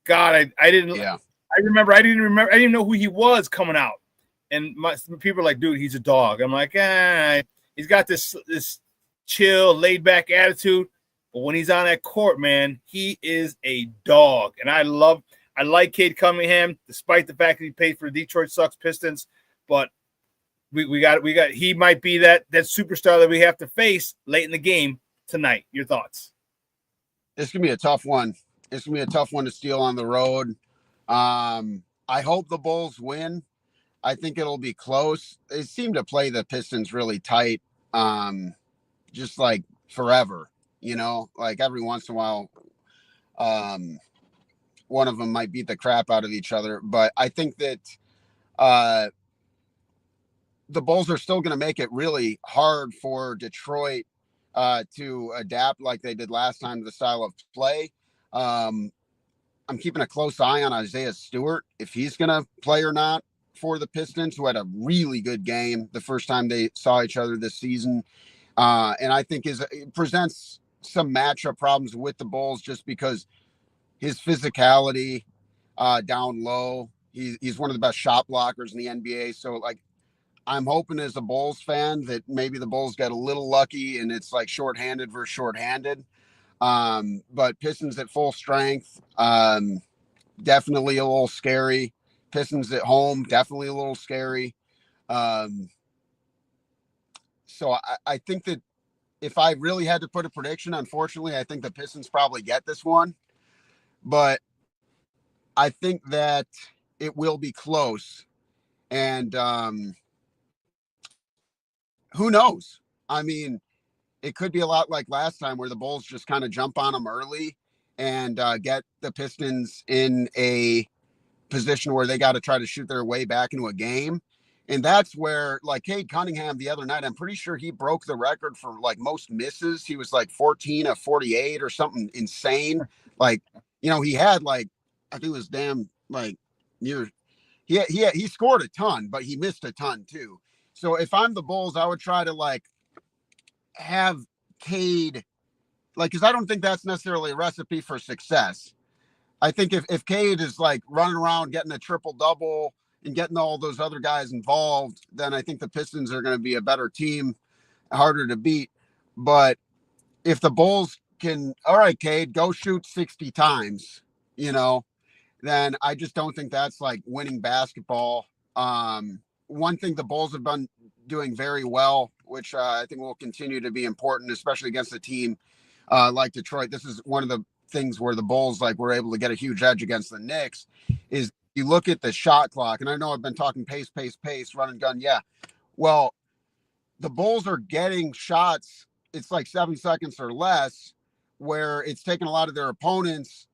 God, I didn't even know who he was coming out. And some people are like, dude, he's a dog. I'm like, he's got this chill, laid-back attitude. But when he's on that court, man, he is a dog. And I like Cade Cunningham, despite the fact that he played for the Detroit Sucks Pistons. But he might be that superstar that we have to face late in the game tonight. Your thoughts? It's gonna be a tough one. It's gonna be a tough one to steal on the road. I hope the Bulls win. I think it'll be close. They seem to play the Pistons really tight, just like forever. Like every once in a while, one of them might beat the crap out of each other. But I think that the Bulls are still going to make it really hard for Detroit to adapt like they did last time to the style of play. I'm keeping a close eye on Isaiah Stewart, if he's going to play or not for the Pistons, who had a really good game the first time they saw each other this season. And I think it presents some matchup problems with the Bulls just because his physicality down low. He's one of the best shot blockers in the NBA. So, like, I'm hoping as a Bulls fan that maybe the Bulls get a little lucky and it's like shorthanded versus shorthanded. But Pistons at full strength, definitely a little scary. Pistons at home, definitely a little scary. So I think that if I really had to put a prediction, unfortunately, I think the Pistons probably get this one. But I think that it will be close. And who knows? I mean, it could be a lot like last time where the Bulls just kind of jump on them early and get the Pistons in a position where they got to try to shoot their way back into a game. And that's where, like, Cade Cunningham the other night, I'm pretty sure he broke the record for like most misses. He was like 14 of 48 or something insane. Like, he had like, I think it was he scored a ton, but he missed a ton too. So if I'm the Bulls, I would try to like have Cade, like, because I don't think that's necessarily a recipe for success. I think if Cade is like running around getting a triple double and getting all those other guys involved, then I think the Pistons are going to be a better team, harder to beat. But if the Bulls can, all right, Cade, go shoot 60 times, then I just don't think that's like winning basketball. One thing the Bulls have been doing very well, which I think will continue to be important, especially against a team like Detroit. This is one of the things where the Bulls were able to get a huge edge against the Knicks, is you look at the shot clock, and I know I've been talking pace, run and gun. Yeah. Well, the Bulls are getting shots. It's like 7 seconds or less, where it's taken a lot of their opponents,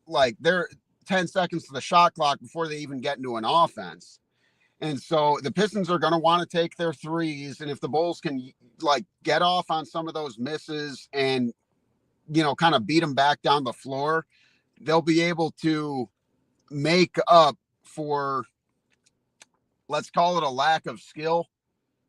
like they're 10 seconds to the shot clock before they even get into an offense. And so the Pistons are going to want to take their threes. And if the Bulls can like get off on some of those misses and, kind of beat them back down the floor, they'll be able to make up for, let's call it, a lack of skill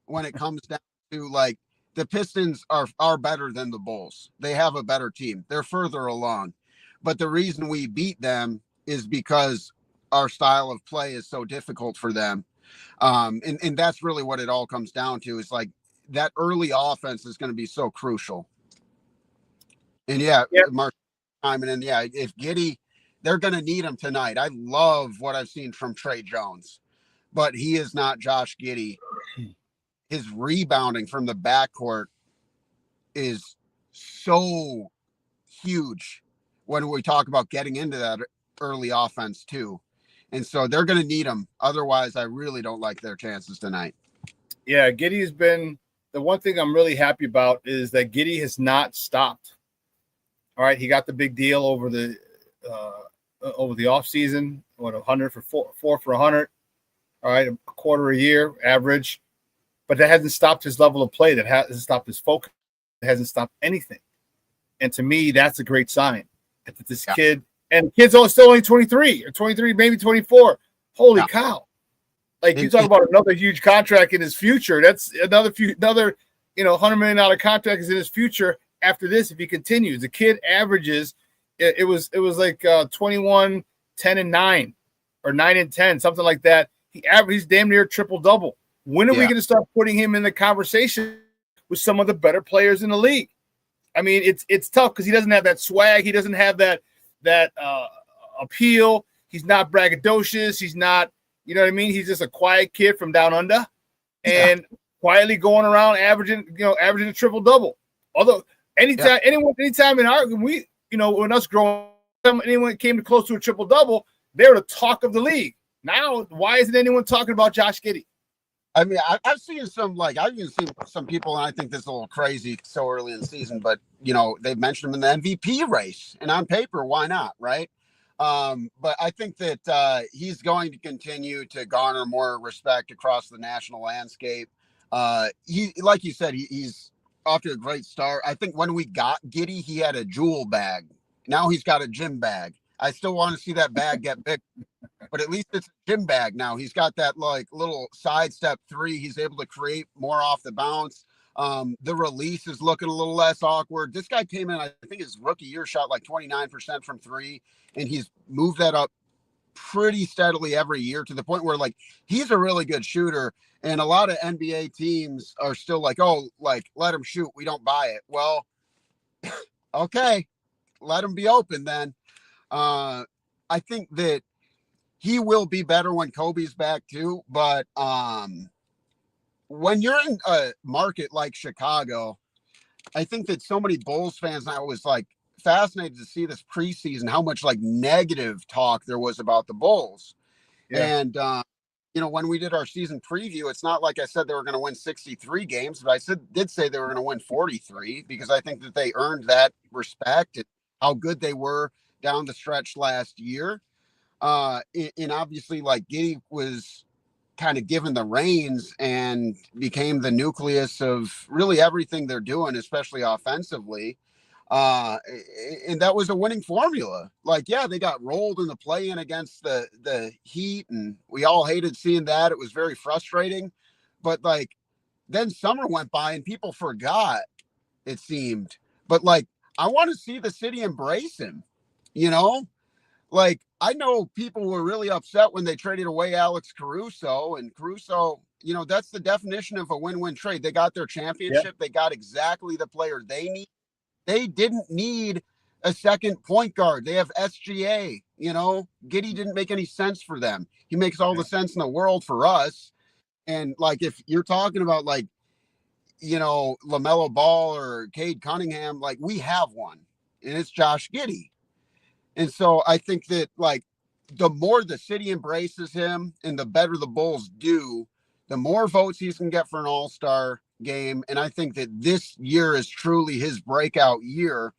when it comes down to, like, the Pistons are better than the Bulls. They have a better team. They're further along. But the reason we beat them is because our style of play is so difficult for them. And that's really what it all comes down to. Is like that early offense is going to be so crucial. And Mark Hyman, and if Giddey, they're going to need him tonight. I love what I've seen from Trey Jones, but he is not Josh Giddey. His rebounding from the backcourt is so huge when we talk about getting into that early offense too. And so they're going to need him. Otherwise, I really don't like their chances tonight. Yeah, Giddey has been the one thing I'm really happy about is that Giddey has not stopped. All right, he got the big deal over the offseason, 100 for 4 for 100. All right, a quarter a year average, but that hasn't stopped his level of play. That hasn't stopped his focus. It hasn't stopped anything. And to me, that's a great sign. That this kid, and the kid's still only 23 or 23, maybe 24. Holy cow! Like you talk about another huge contract in his future. That's another $100 million contract is in his future after this if he continues. The kid averages. It was like 21, 10, and 9, or 9 and 10, something like that. He's damn near triple double. When are we going to start putting him in the conversation with some of the better players in the league? I mean, it's tough because he doesn't have that swag. He doesn't have that appeal. He's not braggadocious. He's not, you know what I mean? He's just a quiet kid from down under and quietly going around averaging a triple double. Although anytime in our when us growing up, anyone came close to a triple double, they were the talk of the league. Now, why isn't anyone talking about Josh Giddey? I mean, I've seen I've even seen some people, and I think this is a little crazy so early in the season, but they've mentioned him in the MVP race, and on paper, why not, right? But I think that he's going to continue to garner more respect across the national landscape. He, like you said, he's off to a great start. I think when we got Giddey, he had a jewel bag. Now he's got a gym bag. I still want to see that bag get big, but at least it's a gym bag now. He's got that like little sidestep 3. He's able to create more off the bounce. The release is looking a little less awkward. This guy came in, I think his rookie year shot like 29% from 3, and he's moved that up pretty steadily every year to the point where like he's a really good shooter. And a lot of NBA teams are still like, oh, like let him shoot. We don't buy it. Well, okay, let him be open then. I think that he will be better when Kobe's back too. But when you're in a market like Chicago, I think that so many Bulls fans, I was like fascinated to see this preseason, how much like negative talk there was about the Bulls. Yeah. And, when we did our season preview, it's not like I said they were going to win 63 games, but I did say they were going to win 43 because I think that they earned that respect and how good they were down the stretch last year. And obviously, like Giddey was kind of given the reins and became the nucleus of really everything they're doing, especially offensively. And that was a winning formula. Like, yeah, they got rolled in the play-in against the Heat, and we all hated seeing that. It was very frustrating. But, like, then summer went by and people forgot, it seemed. But, like, I want to see the city embrace him, Like, I know people were really upset when they traded away Alex Caruso, and Caruso, that's the definition of a win-win trade. They got their championship. Yep. They got exactly the player they need. They didn't need a second point guard. They have SGA, Giddey didn't make any sense for them. He makes all the sense in the world for us. And like, if you're talking about like, LaMelo Ball or Cade Cunningham, like we have one, and it's Josh Giddey. And so I think that like the more the city embraces him and the better the Bulls do, the more votes he's going to get for an all-star game. And I think that this year is truly his breakout year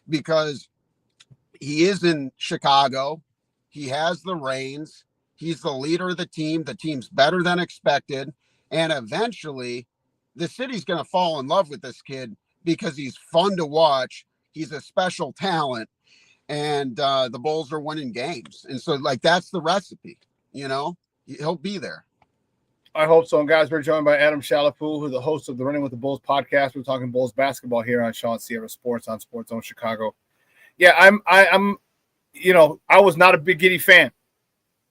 because he is in Chicago. He has the reins. He's the leader of the team. The team's better than expected. And eventually the city's going to fall in love with this kid because he's fun to watch. He's a special talent. And the Bulls are winning games. And so, like, that's the recipe, He'll be there. I hope so. And, guys, we're joined by Adam Chalifoux, who's the host of the Running with the Bulls podcast. We're talking Bulls basketball here on Shawn Sierra Sports on Sports Zone Chicago. Yeah, I'm I was not a big Giddey fan.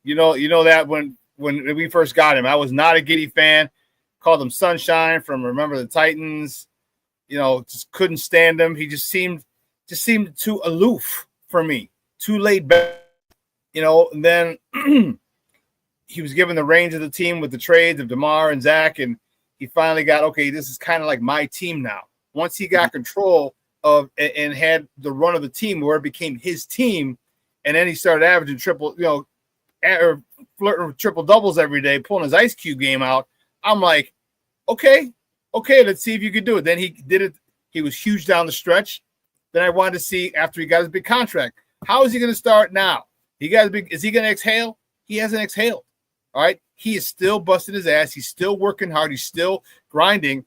You know that when when we first got him. I was not a Giddey fan. Called him Sunshine from Remember the Titans. Just couldn't stand him. He just seemed too aloof for me, too laid back. And then he was given the reins of the team with the trades of DeMar and Zach, and he finally got, okay, this is kind of like my team now. Once he got control of and had the run of the team where it became his team, and then he started averaging flirting with triple doubles every day, pulling his Ice Cube game out. I'm like, okay, let's see if you can do it. Then he did it. He was huge down the stretch. Then I wanted to see after he got his big contract, how is he going to start now? Is he going to exhale? He hasn't exhaled. All right. He is still busting his ass. He's still working hard. He's still grinding.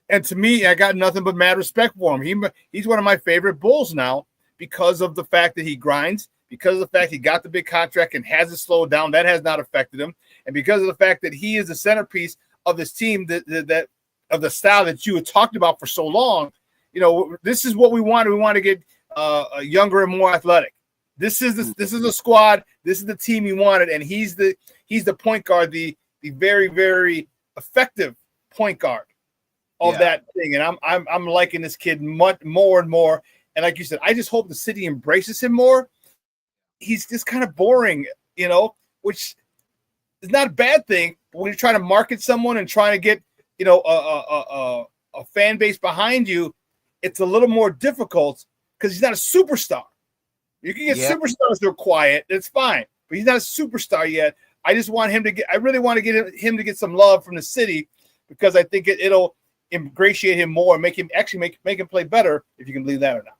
And to me, I got nothing but mad respect for him. He's one of my favorite Bulls now because of the fact that he grinds, because of the fact he got the big contract and hasn't slowed down. That has not affected him. And because of the fact that he is the centerpiece of this team that of the style that you had talked about for so long. This is what we wanted. We want to get younger and more athletic. This is the squad. This is the team he wanted, and he's the point guard, the very, very effective point guard of that thing. And I'm liking this kid much more and more. And like you said, I just hope the city embraces him more. He's just kind of boring, which is not a bad thing. But when you're trying to market someone and trying to get a fan base behind you, it's a little more difficult because he's not a superstar. You can get superstars that are quiet. It's fine. But he's not a superstar yet. I just want him to get – I really want to get him to get some love from the city because I think it'll ingratiate him more and make him play better, if you can believe that or not.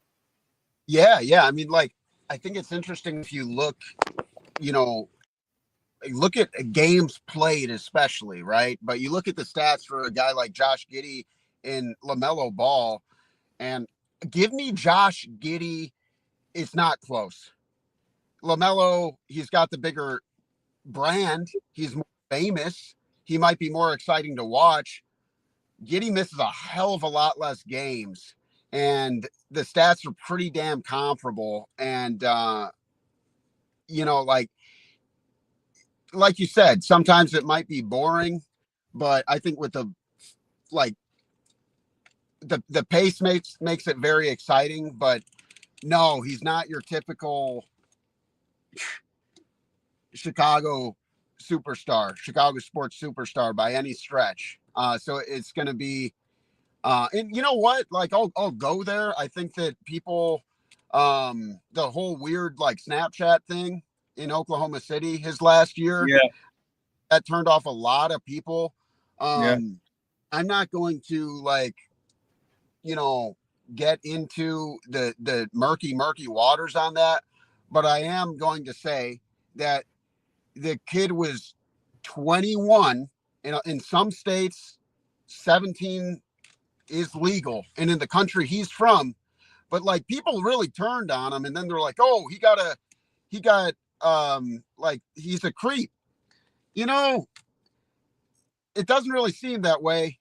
Yeah. I mean, I think it's interesting if you look at games played especially, right? But you look at the stats for a guy like Josh Giddey and LaMelo Ball, and give me Josh Giddey. It's not close. LaMelo, he's got the bigger brand. He's more famous. He might be more exciting to watch. Giddey misses a hell of a lot less games, and the stats are pretty damn comparable. And, like you said, sometimes it might be boring, but I think with the pace makes it very exciting. But no, he's not your typical Chicago sports superstar by any stretch. So it's going to be, and you know what? I'll go there. I think that people, the whole weird Snapchat thing in Oklahoma City his last year, that turned off a lot of people. I'm not going to get into the murky waters on that, but I am going to say that the kid was 21. In some states 17 is legal, and in the country he's from, but people really turned on him, and then they're like, oh, he's a creep. It doesn't really seem that way.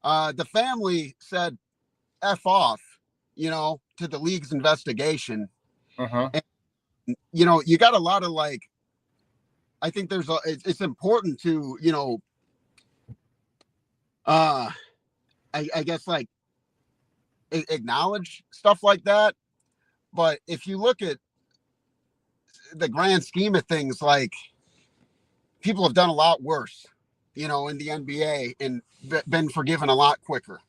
The family said F off, to the league's investigation. And, you got a lot of I think it's important to, I guess acknowledge stuff like that. But if you look at the grand scheme of things, people have done a lot worse, in the NBA and been forgiven a lot quicker.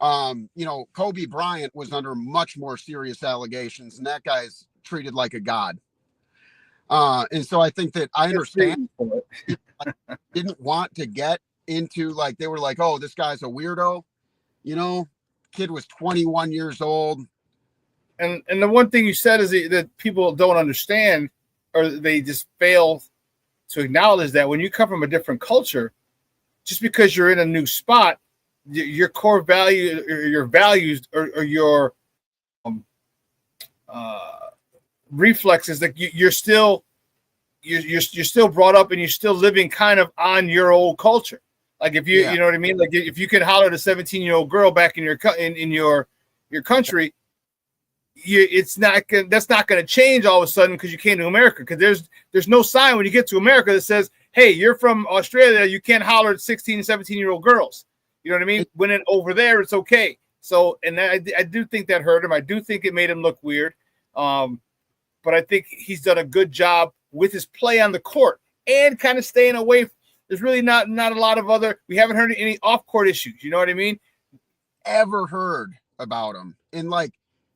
Kobe Bryant was under much more serious allegations, and that guy's treated like a god. And so I think that I understand didn't want to get into they were like, oh, this guy's a weirdo. Kid was 21 years old. And the one thing you said is that people don't understand, or they just fail to acknowledge that when you come from a different culture, just because you're in a new spot, your core value or your values or your reflexes that you're still brought up and you're still living kind of on your old culture. If you you know what I mean, if you can holler at a 17-year-old girl back in your country, that's not going to change all of a sudden because you came to America. Because there's no sign when you get to America that says, hey, you're from Australia, you can't holler at 16 and 17-year-old girls. You know what I mean? When it over there, it's okay. So, and I do think that hurt him. I do think it made him look weird. But I think he's done a good job with his play on the court and kind of staying away. There's really not a lot of we haven't heard any off-court issues. You know what I mean? Ever heard about him. And like,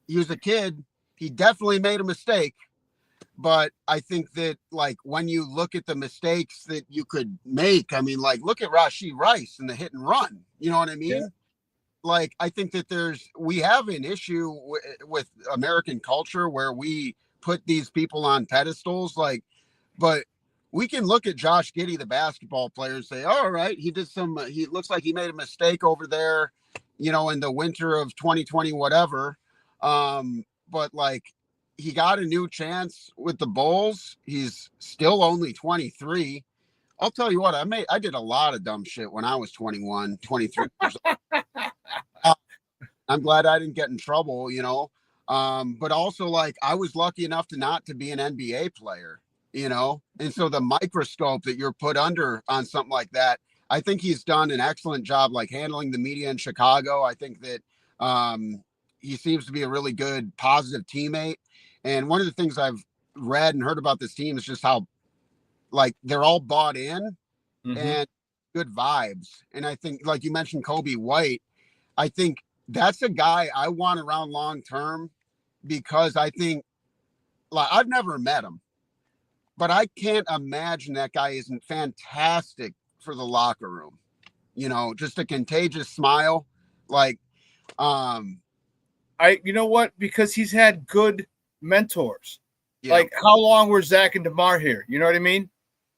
he was a kid. He definitely made a mistake. But I think that, like, when you look at the mistakes that you could make, I mean, like, look at Rashee Rice and the hit and run. You know what I mean? Yeah. Like, I think that we have an issue with American culture where we put these people on pedestals, like, but we can look at Josh Giddey, the basketball player, and say, all right, he looks like he made a mistake over there, you know, in the winter of 2020, whatever. But like, he got a new chance with the Bulls. He's still only 23. I'll tell you what, I did a lot of dumb shit when I was 21, 23 years old. I'm glad I didn't get in trouble, you know. But also, like, I was lucky enough to be an NBA player, you know. And so the microscope that you're put under on something like that, I think he's done an excellent job, like, handling the media in Chicago. I think that he seems to be a really good, positive teammate. And one of the things I've read and heard about this team is just how, like, they're all bought in and good vibes. And I think, like you mentioned, Kobe White, I think that's a guy I want around long term, because I think, like, I've never met him, but I can't imagine that guy isn't fantastic for the locker room. You know, just a contagious smile. Like, you know what? Because he's had good mentors. Yeah. Like, how long were Zach and DeMar here? You know what I mean?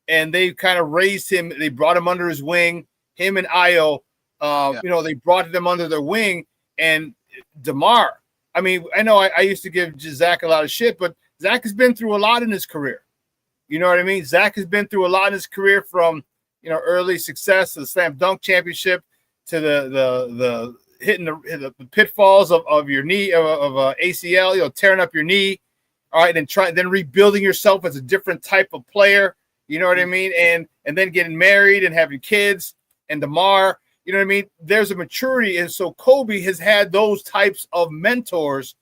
And they kind of raised him. They brought him under his wing. Him and Io, you know, they brought them under their wing. And DeMar, I mean, I know I used to give Zach a lot of shit, but Zach has been through a lot in his career. You know what I mean? Zach has been through a lot in his career, from, you know, early success to the slam dunk championship to the hitting the pitfalls of your knee, of ACL, you know, tearing up your knee. All right, and then rebuilding yourself as a different type of player. You know what I mean? And then getting married and having kids. And DeMar, you know what I mean? There's a maturity. And so Kobe has had those types of mentors,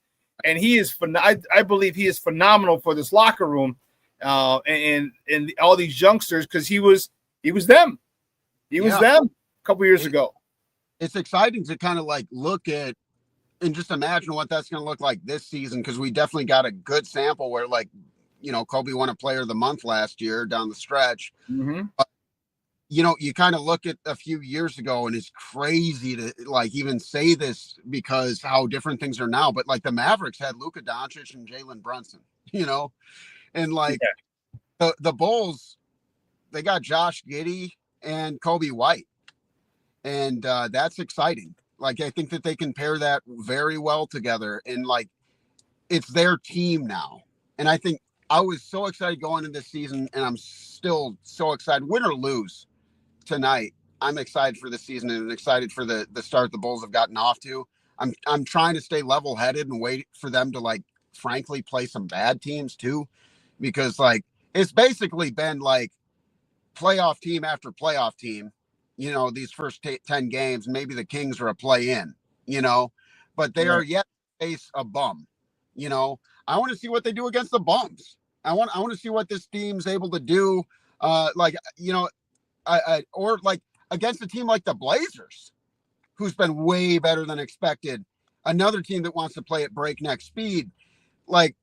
and he is, I believe he is phenomenal for this locker room and all these youngsters, because he was them. He was them a couple years ago. It's exciting to kind of like look at and just imagine what that's going to look like this season, because we definitely got a good sample where, like, you know, Kobe won a Player of the Month last year down the stretch. But, you know, you kind of look at a few years ago, and it's crazy to, like, even say this because how different things are now. But, like, the Mavericks had Luka Doncic and Jalen Brunson, you know, and, like, the Bulls, they got Josh Giddey and Kobe White. And that's exciting. Like, I think that they can pair that very well together, and, like, it's their team now. And I think I was so excited going into this season, and I'm still so excited, win or lose tonight. I'm excited for the season and excited for the start the Bulls have gotten off to. I'm trying to stay level headed and wait for them to, like, frankly, play some bad teams too, because, like, it's basically been like playoff team after playoff team. You know, these first 10 games, maybe the Kings are a play-in, you know, but they are yet to face a bum. You know, I want to see what they do against the bums. I want to see what this team's able to do, like, you know, or like against a team like the Blazers, who's been way better than expected. Another team that wants to play at breakneck speed. Like,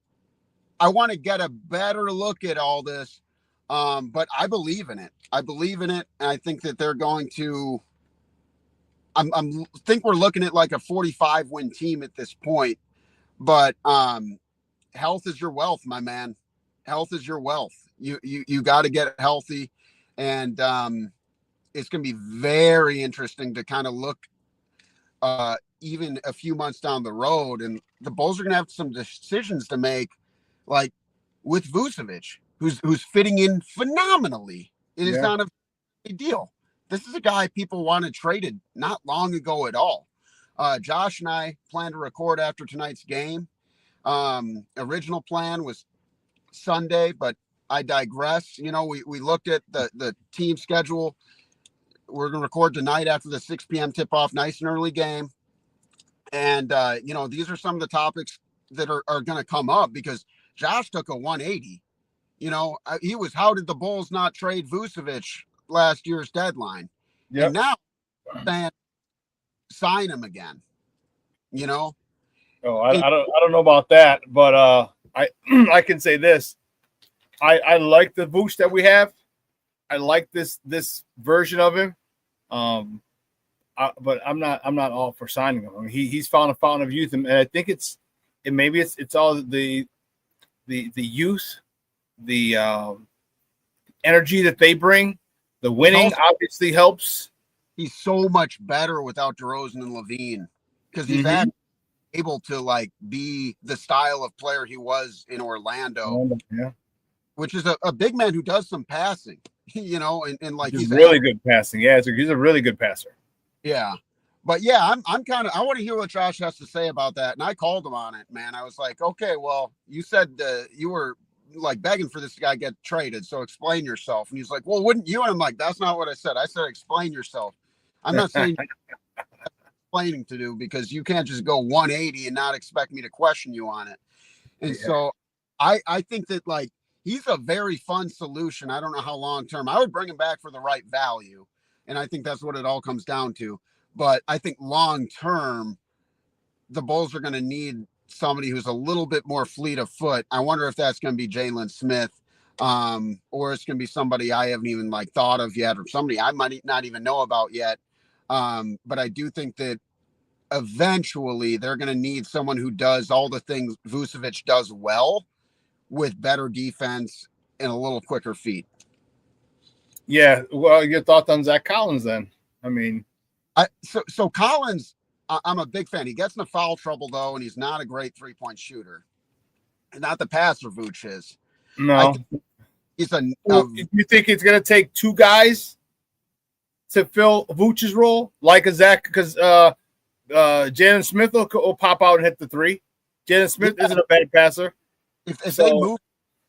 I want to get a better look at all this. But I believe in it. And I think that they're going to, think we're looking at like a 45 win team at this point, but, health is your wealth, my man. Health is your wealth. You got to get healthy. And, it's going to be very interesting to kind of look, even a few months down the road, and the Bulls are going to have some decisions to make, like with Vucevic, who's fitting in phenomenally. It is not a big deal. This is a guy people wanted traded not long ago at all. Josh and I plan to record after tonight's game. Original plan was Sunday, but I digress. You know, we looked at the team schedule. We're going to record tonight after the 6 p.m. tip-off, nice and early game. And, you know, these are some of the topics that are going to come up because Josh took a 180. You know, he was, how did the Bulls not trade Vucevic last year's deadline? Yep. And now, saying, sign him again, you know? Oh, I don't know about that, but I can say this. I like the Vooch that we have. I like this version of him. But I'm not all for signing him. I mean, he's found a fountain of youth, and I think it's all the youth, the energy that they bring. The winning obviously helps. He's so much better without DeRozan and Levine because he's able to like be the style of player he was in Orlando. Yeah. Which is a big man who does some passing, you know, and like he's really good passing. Yeah, he's a really good passer. Yeah. But yeah, I'm kind of, I want to hear what Josh has to say about that. And I called him on it, man. I was like, okay, well, you said you were like begging for this guy to get traded. So explain yourself. And he's like, well, wouldn't you? And I'm like, that's not what I said. I said, explain yourself. I'm not saying explaining to do because you can't just go 180 and not expect me to question you on it. And so I think that like, he's a very fun solution. I don't know how long-term. I would bring him back for the right value. And I think that's what it all comes down to. But I think long-term, the Bulls are going to need somebody who's a little bit more fleet of foot. I wonder if that's going to be Jalen Smith or it's going to be somebody I haven't even like thought of yet or somebody I might not even know about yet. But I do think that eventually they're going to need someone who does all the things Vucevic does well with better defense and a little quicker feet. Yeah. Well, your thoughts on Zach Collins then? I mean, so Collins, I'm a big fan. He gets into foul trouble though, and he's not a great 3-point shooter. And not the passer Vooch is. No. He's you think it's going to take two guys to fill Vooch's role like a Zach? Because Jalen Smith will pop out and hit the three. Jalen Smith isn't a bad passer. If they move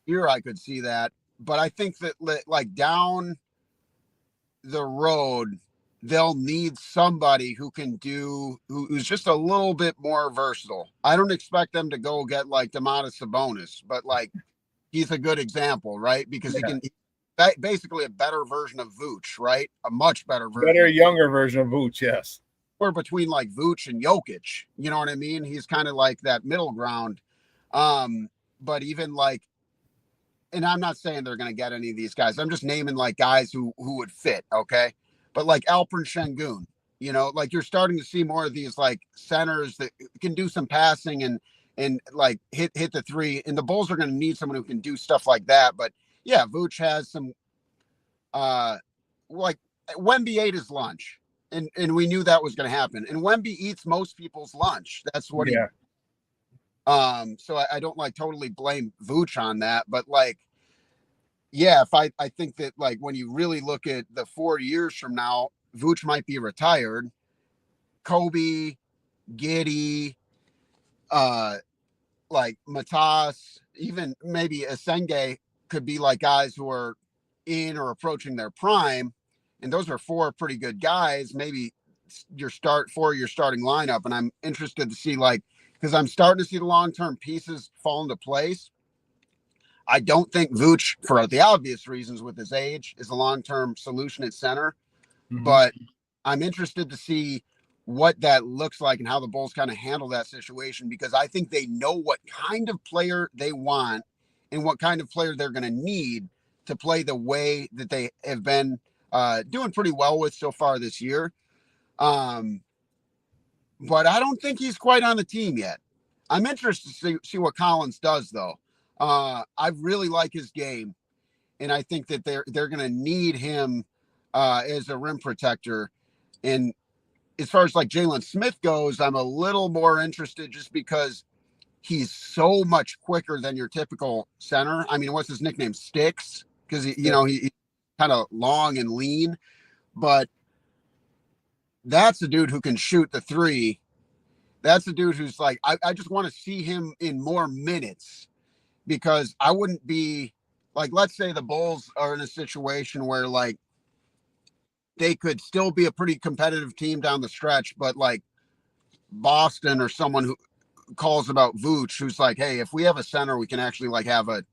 here, I could see that. But I think that like down the road, they'll need somebody who can who's just a little bit more versatile. I don't expect them to go get like Domantas Sabonis, but like he's a good example, right? Because he can basically a better version of Vooch, right? A much better version. Better, younger version of Vooch, yes. Or between like Vooch and Jokic, you know what I mean? He's kind of like that middle ground. But even like, and I'm not saying they're going to get any of these guys. I'm just naming like guys who would fit. Okay. But like Alperen Şengün, you know, like you're starting to see more of these like centers that can do some passing and like hit the three. And the Bulls are going to need someone who can do stuff like that. But yeah, Vooch has some, like Wemby ate his lunch and we knew that was going to happen. And Wemby eats most people's lunch. That's what he. So I don't like totally blame Vooch on that, but like, yeah, if I think that like when you really look at the 4 years from now, Vooch might be retired. Kobe, Giddey, like Matas, even maybe Asenge could be like guys who are in or approaching their prime. And those are four pretty good guys. Maybe your starting lineup. And I'm interested to see like, because I'm starting to see the long-term pieces fall into place. I don't think Vooch, for the obvious reasons with his age, is a long-term solution at center. But I'm interested to see what that looks like and how the Bulls kind of handle that situation, because I think they know what kind of player they want and what kind of player they're going to need to play the way that they have been doing pretty well with so far this year. But I don't think he's quite on the team yet. I'm interested to see what Collins does, though. I really like his game, and I think that they're going to need him as a rim protector. And as far as like Jalen Smith goes, I'm a little more interested just because he's so much quicker than your typical center. I mean, what's his nickname? Sticks, because he's kind of long and lean, but that's a dude who can shoot the three. That's a dude who's like, I just want to see him in more minutes, because I wouldn't be like, let's say the Bulls are in a situation where, like, they could still be a pretty competitive team down the stretch, but like Boston or someone who calls about Vooch, who's like, hey, if we have a center, we can actually like have a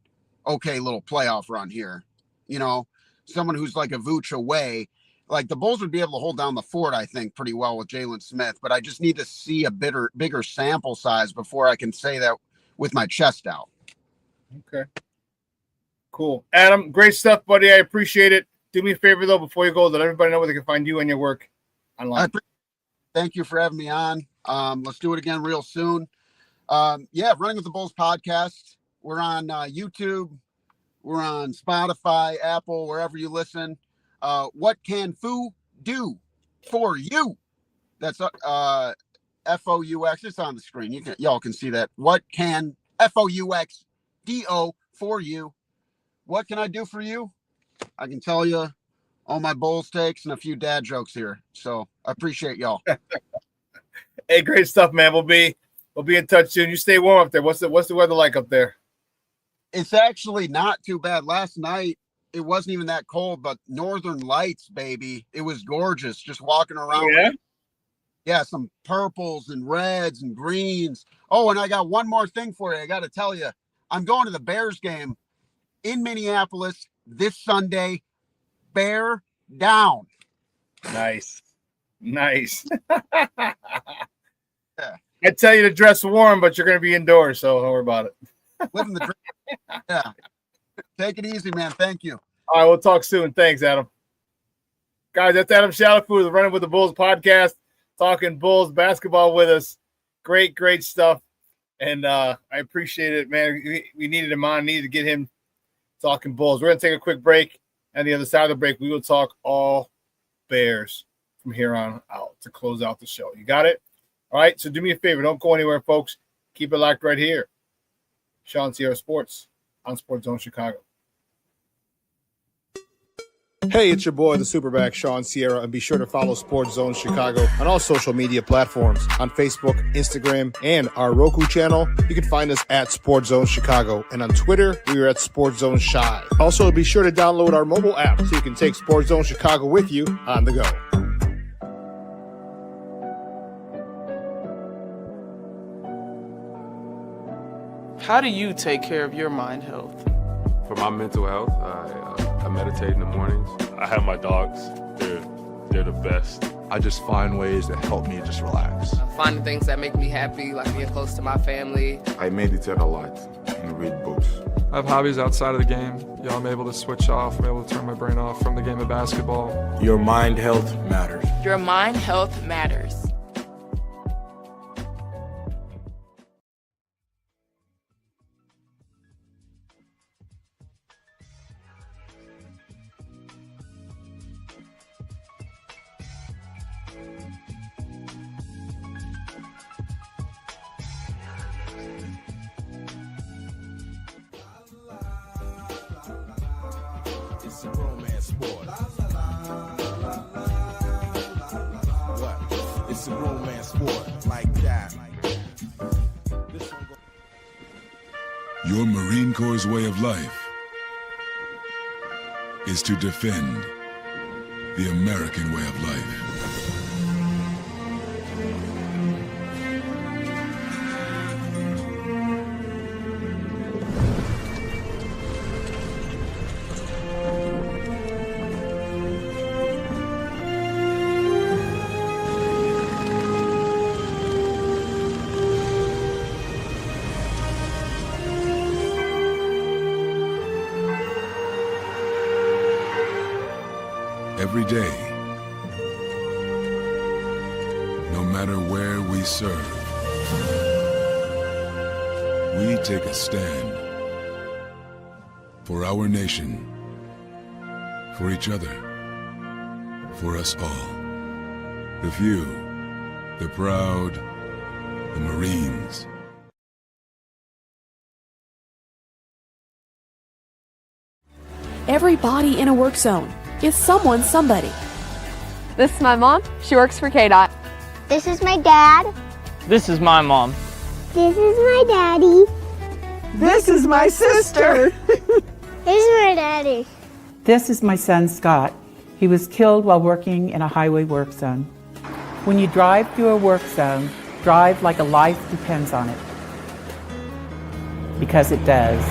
okay little playoff run here. You know, someone who's like a Vooch away, like the Bulls would be able to hold down the fort, I think, pretty well with Jalen Smith, but I just need to see a bigger sample size before I can say that with my chest out. Okay. Cool. Adam, great stuff, buddy. I appreciate it. Do me a favor, though, before you go, let everybody know where they can find you and your work online. Thank you for having me on. Let's do it again real soon. Running with the Bulls podcast. We're on YouTube. We're on Spotify, Apple, wherever you listen. What can Foo do for you? That's F-O-U-X. It's on the screen. Y'all can see that. What can F-O-U-X-D-O for you? What can I do for you? I can tell you all my Bulls takes and a few dad jokes here. So I appreciate y'all. Hey, great stuff, man. We'll be in touch soon. You stay warm up there. What's the weather like up there? It's actually not too bad. Last night it wasn't even that cold, but Northern Lights, baby. It was gorgeous just walking around. Yeah. Yeah, some purples and reds and greens. Oh, and I got one more thing for you. I got to tell you, I'm going to the Bears game in Minneapolis this Sunday. Bear down. Nice. Yeah. I tell you to dress warm, but you're going to be indoors, so don't worry about it. Living the dream. Yeah. Take it easy, man. Thank you. All right, we'll talk soon. Thanks, Adam. Guys, that's Adam Chalifoux, the Running with the Bulls podcast, talking Bulls basketball with us. Great stuff. And I appreciate it, man. We needed him on. Needed to get him talking Bulls. We're going to take a quick break. And the other side of the break, we will talk all Bears from here on out to close out the show. You got it? All right, so do me a favor. Don't go anywhere, folks. Keep it locked right here. Shawn Sierra Sports on Sports Zone Chicago. Hey, it's your boy, the SuperBack, Shawn Sierra, and be sure to follow Sports Zone Chicago on all social media platforms, on Facebook, Instagram, and our Roku channel. You can find us at Sports Zone Chicago, and on Twitter, we are at Sports Zone Shy. Also, be sure to download our mobile app so you can take Sports Zone Chicago with you on the go. How do you take care of your mind health? For my mental health, I meditate in the mornings. I have my dogs. They're the best. I just find ways that help me just relax. Finding things that make me happy, like being close to my family. I meditate a lot and read books. I have hobbies outside of the game. I'm able to switch off. I'm able to turn my brain off from the game of basketball. Your mind health matters. Your mind health matters. It's a romance sport. What? It's a romance sport like that. Your Marine Corps' way of life is to defend the American way of life. Every day, no matter where we serve, we take a stand for our nation, for each other, for us all. The few, the proud, the Marines. Everybody in a work zone is someone somebody. This is my mom. She works for KDOT. This is my dad. This is my mom. This is my daddy. This is my sister. Here's my daddy. This is my son, Scott. He was killed while working in a highway work zone. When you drive through a work zone, drive like a life depends on it. Because it does.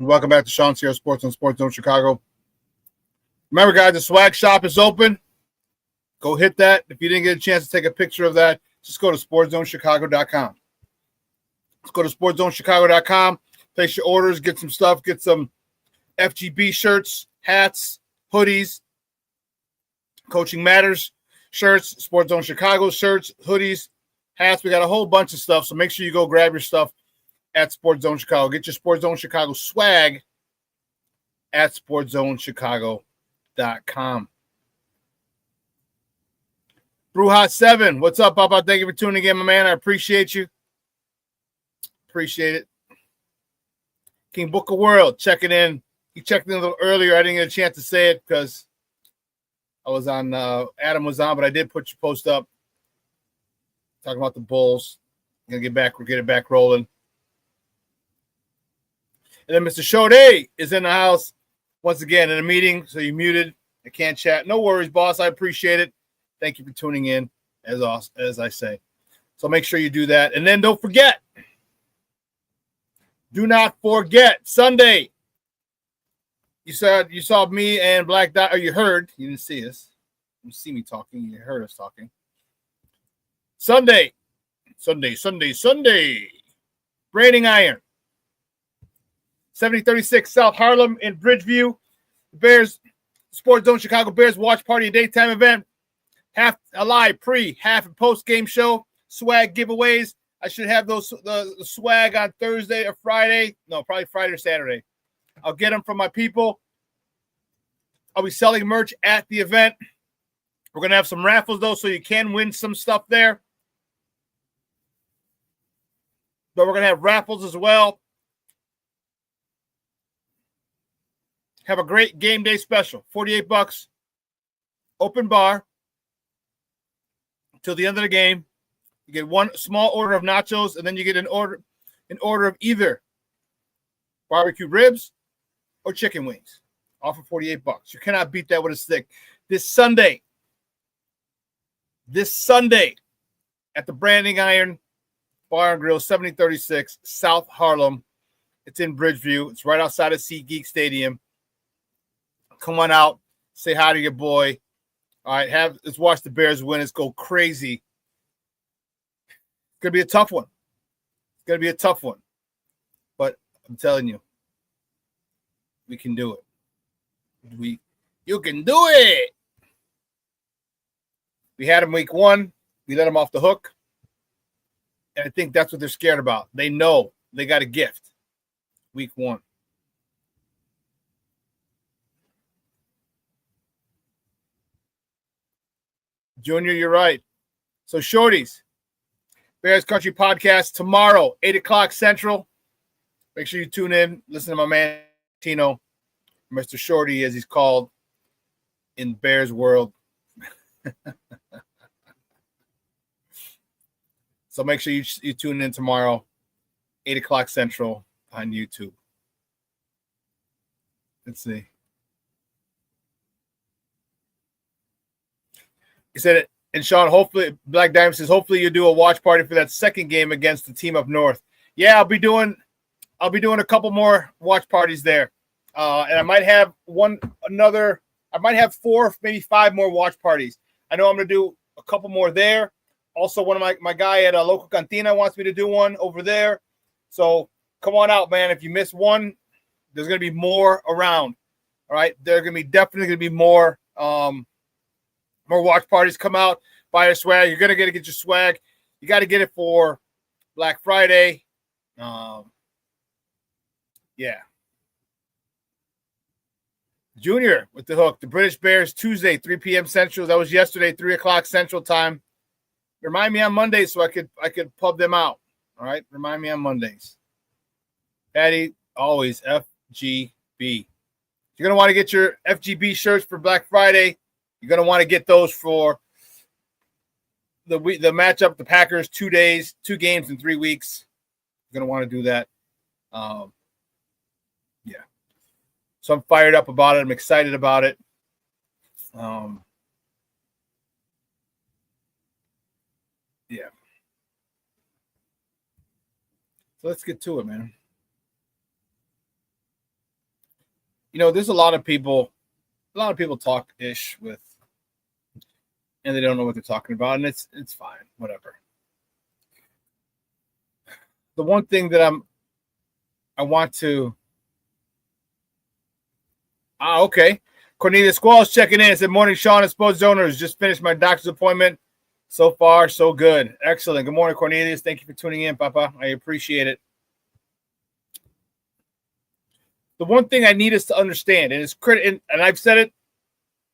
Welcome back to ShawnSierraSports on Sports Zone Chicago. Remember, guys, the swag shop is open. Go hit that. If you didn't get a chance to take a picture of that, just go to sportzonechicago.com. Let's go to sportzonechicago.com, place your orders, get some stuff, get some FGB shirts, hats, hoodies, Coaching Matters shirts, Sports Zone Chicago shirts, hoodies, hats. We got a whole bunch of stuff, so make sure you go grab your stuff at Sports Zone Chicago. Get your Sports Zone Chicago swag at sportzonechicago.com. Brew Hot 7, what's up, Papa? Thank you for tuning in, my man. I appreciate you. Appreciate it. King Book of World, checking in. He checked in a little earlier. I didn't get a chance to say it because I was on, Adam was on, but I did put your post up talking about the Bulls. Gonna get it back rolling. And then Mr. Shode is in the house once again in a meeting, so you're muted. I can't chat. No worries, boss. I appreciate it. Thank you for tuning in, as I say. So make sure you do that. And then don't forget, do not forget, Sunday, you saw me and Black Dot, or you heard, you didn't see us. You didn't see me talking, you heard us talking. Sunday. Branding Iron. 7036 South Harlem in Bridgeview. Bears, Sports Zone Chicago Bears watch party and daytime event. Half a live pre, half and post game show. Swag giveaways. I should have those the swag on Thursday or Friday. No, probably Friday or Saturday. I'll get them from my people. I'll be selling merch at the event. We're going to have some raffles, though, so you can win some stuff there. But we're going to have raffles as well. Have a great game day special. $48. Open bar. Till the end of the game. You get one small order of nachos, and then you get an order of either barbecue ribs or chicken wings. All for $48. You cannot beat that with a stick. This Sunday at the Branding Iron Bar and Grill, 7036 South Harlem. It's in Bridgeview. It's right outside of SeatGeek Stadium. Come on out. Say hi to your boy. All right, let's watch the Bears win. Let's go crazy. It's going to be a tough one. But I'm telling you, we can do it. You can do it. We had them week 1. We let them off the hook. And I think that's what they're scared about. They know they got a gift week 1. Junior, you're right. So, Shorties, Bears Country Podcast tomorrow, 8 o'clock Central. Make sure you tune in. Listen to my man, Tino, Mr. Shorty, as he's called in Bears world. So make sure you tune in tomorrow, 8 o'clock Central on YouTube. Let's see. He said it. And Shawn, hopefully, Black Diamond says, hopefully you do a watch party for that second game against the team up north. Yeah, I'll be doing a couple more watch parties there. And I might have I might have 4, maybe 5 more watch parties. I know I'm going to do a couple more there. Also, one of my guy at a local cantina wants me to do one over there. So come on out, man. If you miss one, there's going to be more around. All right. There's going to be definitely going to be more watch parties. Come out, buy your swag. You're going to get your swag. You got to get it for Black Friday. Yeah. Junior with the hook. The British Bears Tuesday, 3 p.m. Central. That was yesterday, 3 o'clock Central time. Remind me on Mondays so I could pub them out. All right. Remind me on Mondays. Patty, always FGB. You're going to want to get your FGB shirts for Black Friday. You're going to want to get those for the matchup, the Packers, 2 days, 2 games in 3 weeks. You're going to want to do that. Yeah. So I'm fired up about it. I'm excited about it. Yeah. So let's get to it, man. You know, there's a lot of people talk ish with, and they don't know what they're talking about, and it's fine, whatever. The one thing that I want to. Okay. Cornelia Squall's checking in. It said, morning, Shawn and Sports Owners. Just finished my doctor's appointment. So far, so good. Excellent. Good morning, Cornelius. Thank you for tuning in, Papa. I appreciate it. The one thing I need us to understand, and it's and I've said it,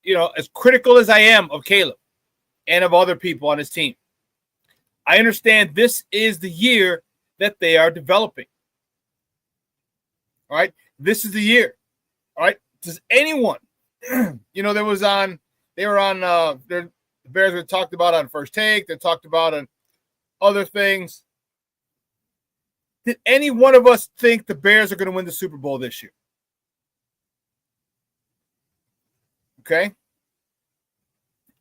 you know, as critical as I am of Caleb and of other people on his team, I understand this is the year that they are developing. All right? This is the year. All right? Does anyone, you know, the Bears were talked about on First Take. They talked about on other things. Did any one of us think the Bears are going to win the Super Bowl this year? Okay.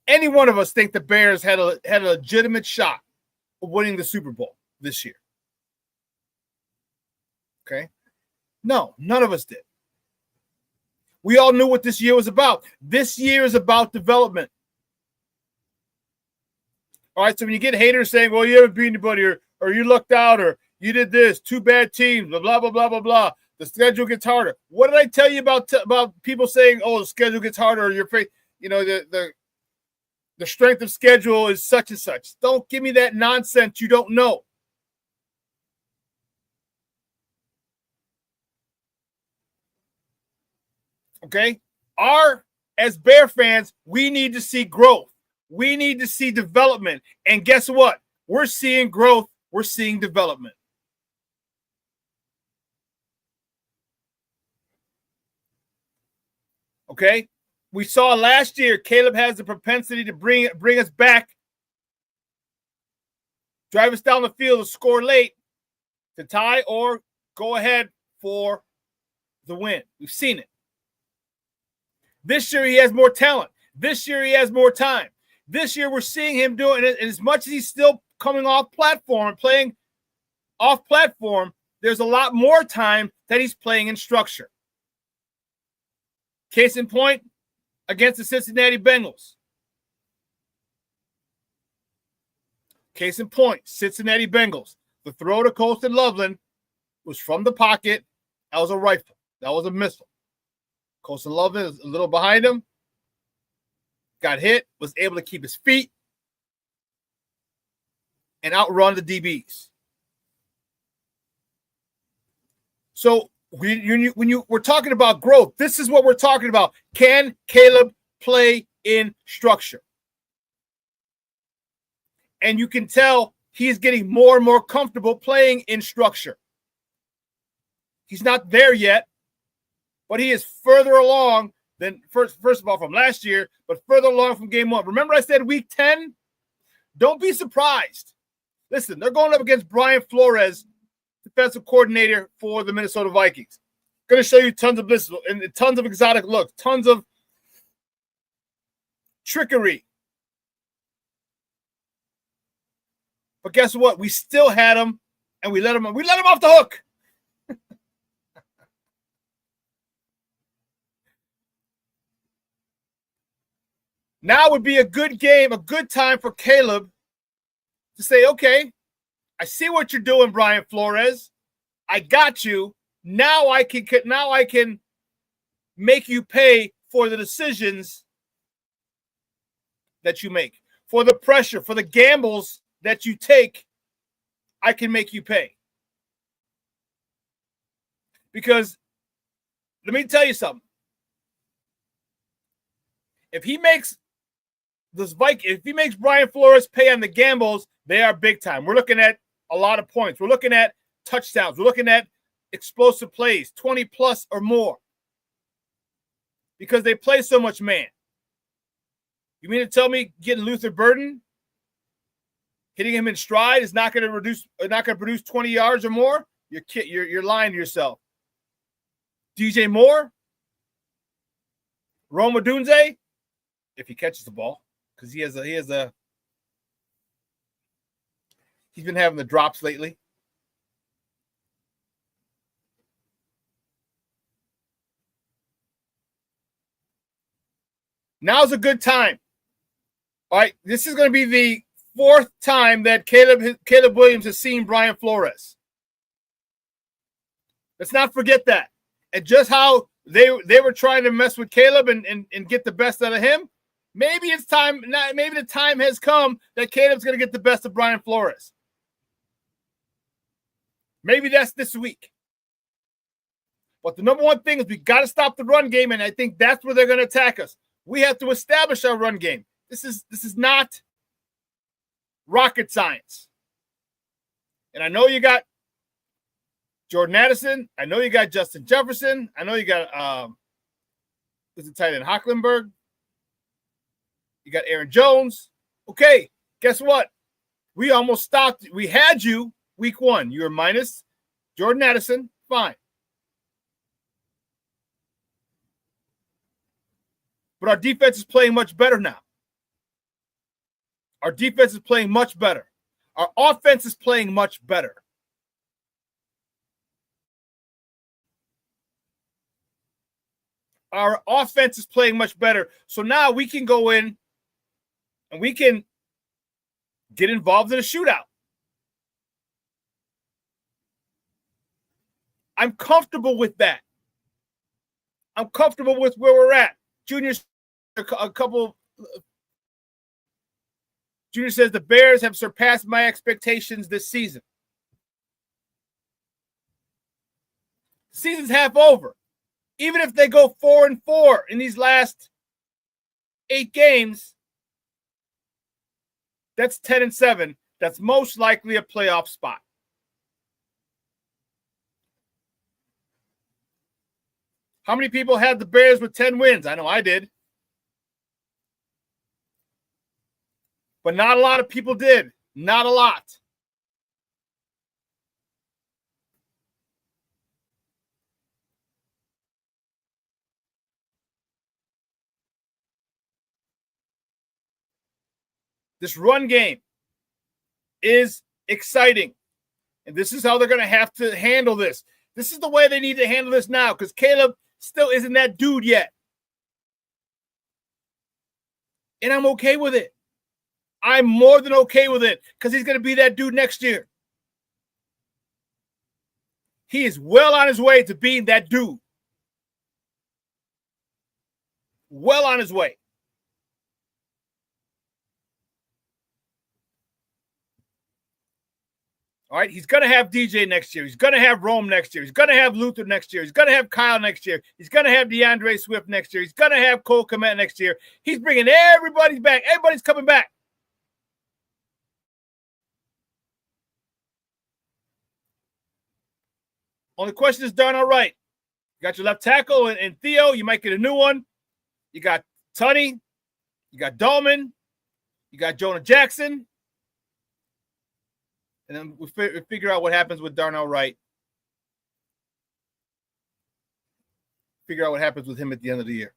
Any one of us think the Bears had a legitimate shot of winning the Super Bowl this year? Okay. No, none of us did. We all knew what this year was about. This year is about development. All right, so when you get haters saying, well, you haven't beat anybody, or you lucked out, or you did this, 2 bad teams, blah, blah, blah, blah, blah, blah. The schedule gets harder. What did I tell you about people saying, oh, the schedule gets harder, or the strength of schedule is such and such? Don't give me that nonsense you don't know. Okay? As Bear fans, we need to see growth. We need to see development. And guess what? We're seeing growth. We're seeing development. Okay? We saw last year Caleb has the propensity to bring us back, drive us down the field to score late, to tie or go ahead for the win. We've seen it. This year he has more talent. This year he has more time. This year we're seeing him doing it. And as much as he's still coming off platform and playing off platform, there's a lot more time that he's playing in structure. Case in point, against the Cincinnati Bengals. Case in point, Cincinnati Bengals. The throw to Colston Loveland was from the pocket. That was a rifle. That was a missile. Colston Loveland is a little behind him. Got hit, was able to keep his feet and outrun the DBs. So when we're talking about growth, this is what we're talking about. Can Caleb play in structure? And you can tell he's getting more and more comfortable playing in structure. He's not there yet, but he is further along than, first of all, from last year, but further along from game 1. Remember I said week 10? Don't be surprised. Listen, they're going up against Brian Flores, defensive coordinator for the Minnesota Vikings. going to show you tons of blitzes and tons of exotic looks, tons of trickery. But guess what? We still had him, and we let him off the hook. Now would be a good game, a good time for Caleb to say, okay, I see what you're doing, Brian Flores. I got you. Now I can make you pay for the decisions that you make, for the pressure, for the gambles that you take. I can make you pay. Because let me tell you something. If he makes Brian Flores pay on the gambles, they are big time. We're looking at a lot of points. We're looking at touchdowns. We're looking at explosive plays, 20 plus or more, because they play so much man. You mean to tell me getting Luther Burden, hitting him in stride is not going to produce 20 yards or more? You're lying to yourself. DJ Moore, Rome Odunze, if he catches the ball, because he's been having the drops lately. Now's a good time. All right, this is going to be the fourth time that Caleb Williams has seen Brian Flores. Let's not forget that. And just how they were trying to mess with Caleb and get the best out of him. Maybe it's time. Maybe the time has come that Caleb's going to get the best of Brian Flores. Maybe that's this week. But the number one thing is we got to stop the run game, and I think that's where they're going to attack us. We have to establish our run game. This is not rocket science. And I know you got Jordan Addison. I know you got Justin Jefferson. I know you got who's the tight end, Hocklenberg. You got Aaron Jones. Okay, guess what? We almost stopped. We had you week one. You were minus Jordan Addison. Fine. But our defense is playing much better now. Our defense is playing much better. Our offense is playing much better. Our offense is playing much better. So now we can go in and we can get involved in a shootout. I'm comfortable with that. I'm comfortable with where we're at. Junior says the Bears have surpassed my expectations this season. The season's half over. Even if they go 4-4 in these last 8 games, that's 10-7. That's most likely a playoff spot. How many people had the Bears with 10 wins? I know I did. But not a lot of people did. Not a lot. This run game is exciting. And this is how they're going to have to handle this. This is the way they need to handle this now, because Caleb still isn't that dude yet. And I'm okay with it. I'm more than okay with it, because he's going to be that dude next year. He is well on his way to being that dude. Well on his way. All right, he's going to have DJ next year. He's going to have Rome next year. He's going to have Luther next year. He's going to have Kyle next year. He's going to have DeAndre Swift next year. He's going to have Cole Kmet next year. He's bringing everybody back. Everybody's coming back. Only question is Darnell Wright. You got your left tackle and Theo. You might get a new one. You got Tunney. You got Dahlman. You got Jonah Jackson. And then we figure out what happens with Darnell Wright. figure out what happens with him at the end of the year.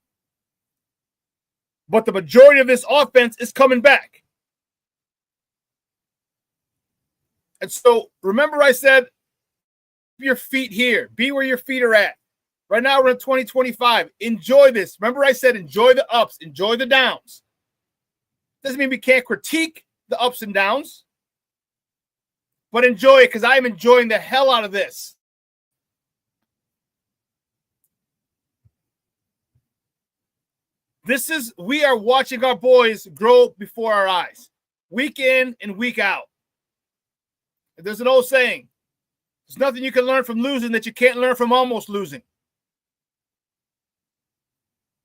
But the majority of this offense is coming back. And so remember I said, your feet here. Be where your feet are at. Right now we're in 2025. Enjoy this. Remember I said enjoy the ups, enjoy the downs. Doesn't mean we can't critique the ups and downs, but enjoy it because I am enjoying the hell out of this. We are watching our boys grow before our eyes, week in and week out. There's an old saying, there's nothing you can learn from losing that you can't learn from almost losing.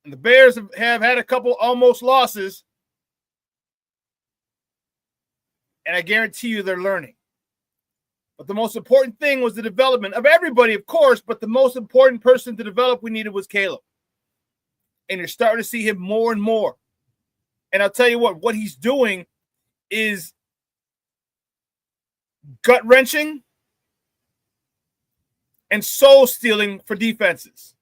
And the Bears have had a couple almost losses, and I guarantee you they're learning. But the most important thing was the development of everybody, of course, but the most important person to develop we needed was Caleb. And you're starting to see him more and more. And I'll tell you what he's doing is gut-wrenching and soul-stealing for defenses.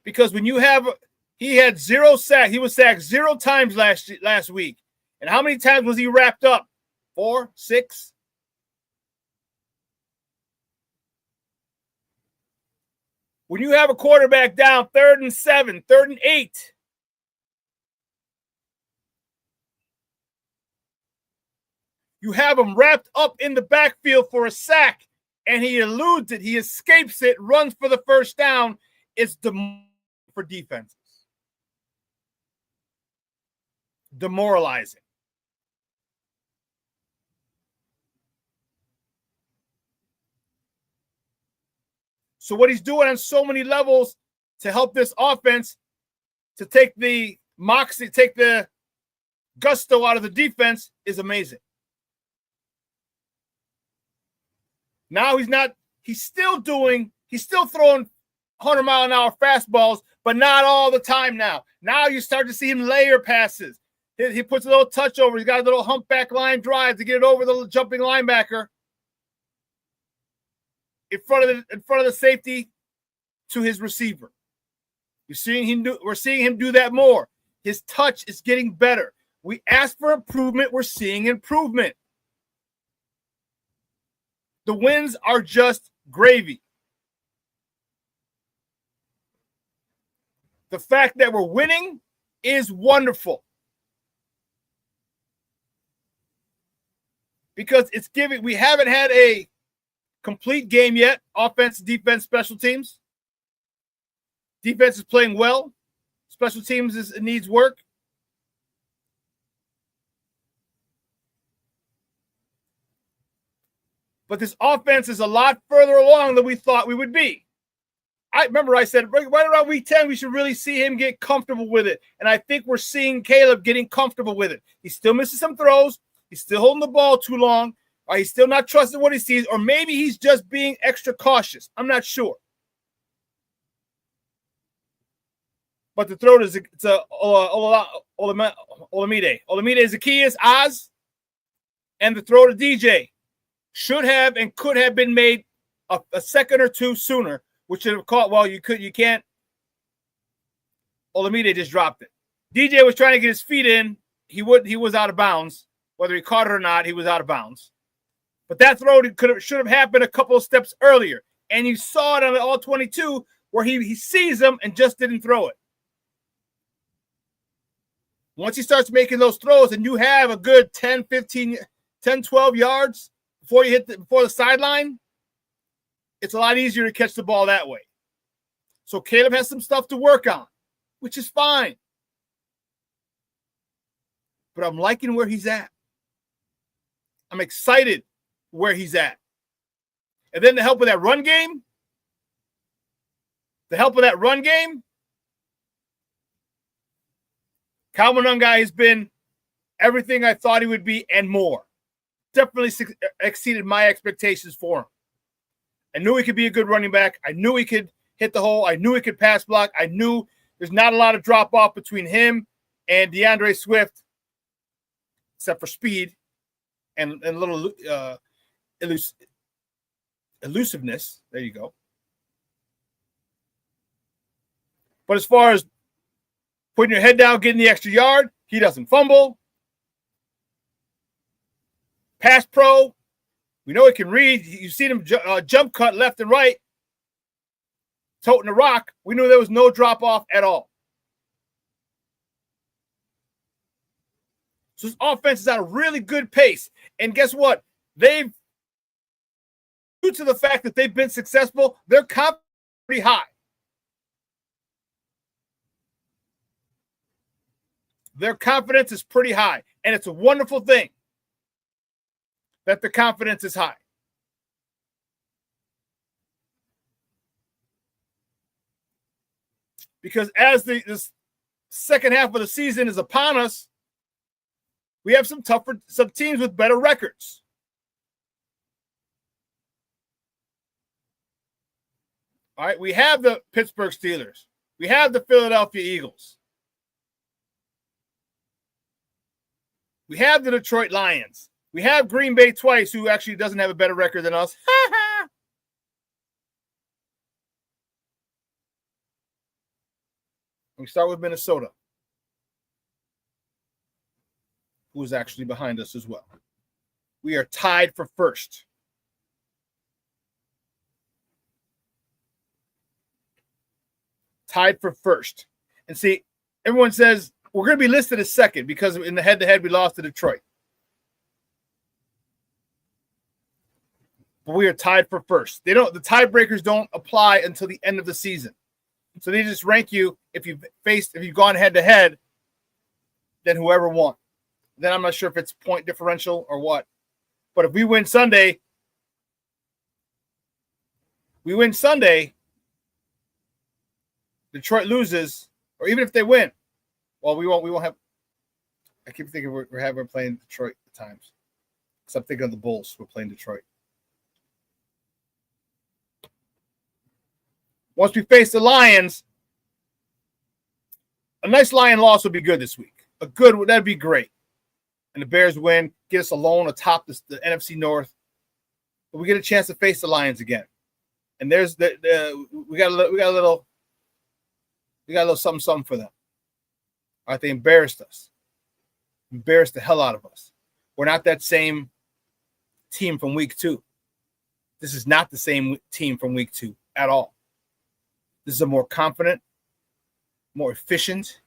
Because when you have – he had 0 sacks. He was sacked 0 times last week. And how many times was he wrapped up? 4, 6? When you have a quarterback down 3rd and 7, 3rd and 8, you have him wrapped up in the backfield for a sack, and he eludes it, he escapes it, runs for the first down. It's for defenses. Demoralizing. So what he's doing on so many levels to help this offense to take the moxie, take the gusto out of the defense is amazing. Now he's still throwing 100-mile-an-hour fastballs, but not all the time now. Now you start to see him layer passes. He puts a little touch over. He's got a little humpback line drive to get it over the jumping linebacker in front of the safety to his receiver. We're seeing him do that more. His touch is getting better. We asked for improvement. We're seeing improvement. The wins are just gravy. The fact that we're winning is wonderful. Because we haven't had a complete game yet. Offense, defense, special teams. Defense is playing well. Special teams needs work. But this offense is a lot further along than we thought we would be. I remember I said right around week 10, we should really see him get comfortable with it. And I think we're seeing Caleb getting comfortable with it. He's still missing some throws. He's still holding the ball too long. Or he's still not trusting what he sees. Or maybe he's just being extra cautious. I'm not sure. But the throw to Olamide. Olamide, Zacchaeus, Oz, and the throw to DJ should have and could have been made a second or two sooner, which should have caught. Well, you can't. Olamide just dropped it. DJ was trying to get his feet in. He was out of bounds. Whether he caught it or not, he was out of bounds. But that throw should have happened a couple of steps earlier. And you saw it on the All-22 where he sees them and just didn't throw it. Once he starts making those throws and you have a good 10, 12 yards before the sideline, it's a lot easier to catch the ball that way. So Caleb has some stuff to work on, which is fine. But I'm liking where he's at. I'm excited where he's at. And then the help of that run game, Calvin Ungai has been everything I thought he would be and more. Definitely exceeded my expectations for him. I knew he could be a good running back. I knew he could hit the hole. I knew he could pass block. I knew there's not a lot of drop-off between him and DeAndre Swift, except for speed and a little elusiveness. There you go. But as far as putting your head down, getting the extra yard, he doesn't fumble. Pass pro, we know he can read. You've seen him jump cut left and right, toting the rock. We knew there was no drop off at all. So this offense is at a really good pace. And guess what? Due to the fact that they've been successful, their confidence is pretty high. Their confidence is pretty high. And it's a wonderful thing that the confidence is high. Because as this second half of the season is upon us, we have some teams with better records. All right, we have the Pittsburgh Steelers. We have the Philadelphia Eagles. We have the Detroit Lions. We have Green Bay twice, who actually doesn't have a better record than us. We start with Minnesota, who is actually behind us as well. We are tied for first. Tied for first. And see, everyone says we're going to be listed as second because in the head-to-head we lost to Detroit. But we are tied for first. The tiebreakers don't apply until the end of the season. So they just rank you if you've gone head-to-head, then whoever won. Then I'm not sure if it's point differential or what. But if we win Sunday, Detroit loses, or even if they win, well, we won't have. I keep thinking we're playing Detroit at times. Because I'm thinking of the Bulls. We're playing Detroit. Once we face the Lions, a nice Lion loss would be good this week. That'd be great. And the Bears win, get us alone atop the NFC North. But we get a chance to face the Lions again. And there's we got a little something for them. All right, they embarrassed us. Embarrassed the hell out of us. We're not that same team from week 2. This is not the same team from week 2 at all. This is a more confident, more efficient,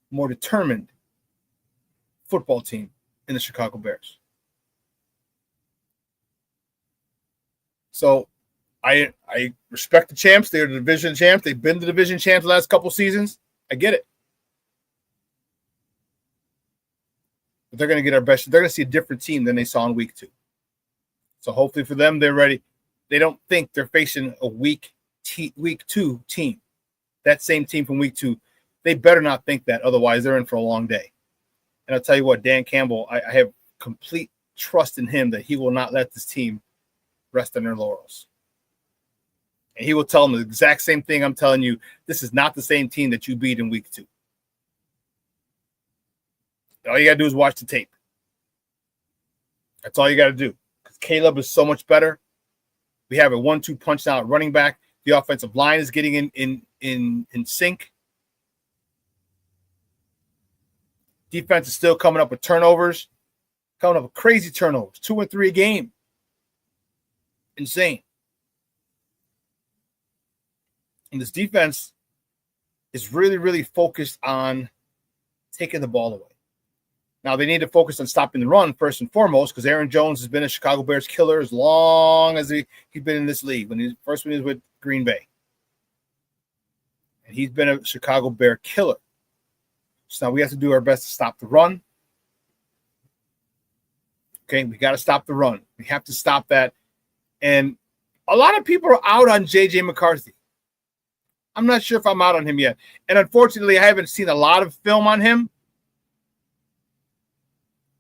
more determined football team in the Chicago Bears. So I respect the champs. They're the division champs. They've been the division champs the last couple seasons. I get it. But they're going to get our best. They're going to see a different team than they saw in week 2. So hopefully for them, they're ready. They don't think they're facing a week 2 team. That same team from week 2. They better not think that. Otherwise, they're in for a long day. And I'll tell you what, Dan Campbell, I have complete trust in him that he will not let this team rest on their laurels. And he will tell them the exact same thing I'm telling you. This is not the same team that you beat in week 2. All you got to do is watch the tape. That's all you got to do. Because Caleb is so much better. We have a 1-2 punch now at running back. The offensive line is getting in sync. Defense is still coming up with turnovers. Coming up with crazy turnovers. 2 and 3 a game. Insane. And this defense is really, really focused on taking the ball away. Now, they need to focus on stopping the run first and foremost because Aaron Jones has been a Chicago Bears killer as long as he's been in this league. When he was with Green Bay. And he's been a Chicago Bear killer. So now we have to do our best to stop the run. Okay, we got to stop the run. We have to stop that. And a lot of people are out on J.J. McCarthy. I'm not sure if I'm out on him yet. And unfortunately, I haven't seen a lot of film on him.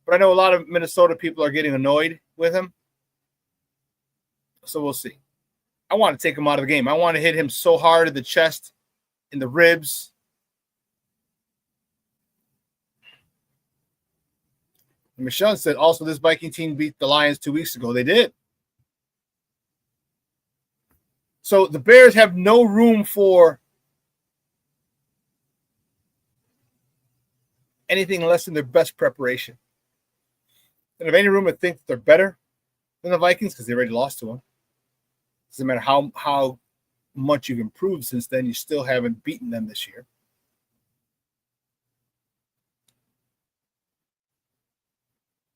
But I know a lot of Minnesota people are getting annoyed with him. So we'll see. I want to take him out of the game. I want to hit him so hard in the chest, in the ribs. And Michelle said also this Viking team beat the Lions 2 weeks ago. They did. So the Bears have no room for anything less than their best preparation. And if any room to think that they're better than the Vikings, because they already lost to them, doesn't matter how much you've improved since then, you still haven't beaten them this year.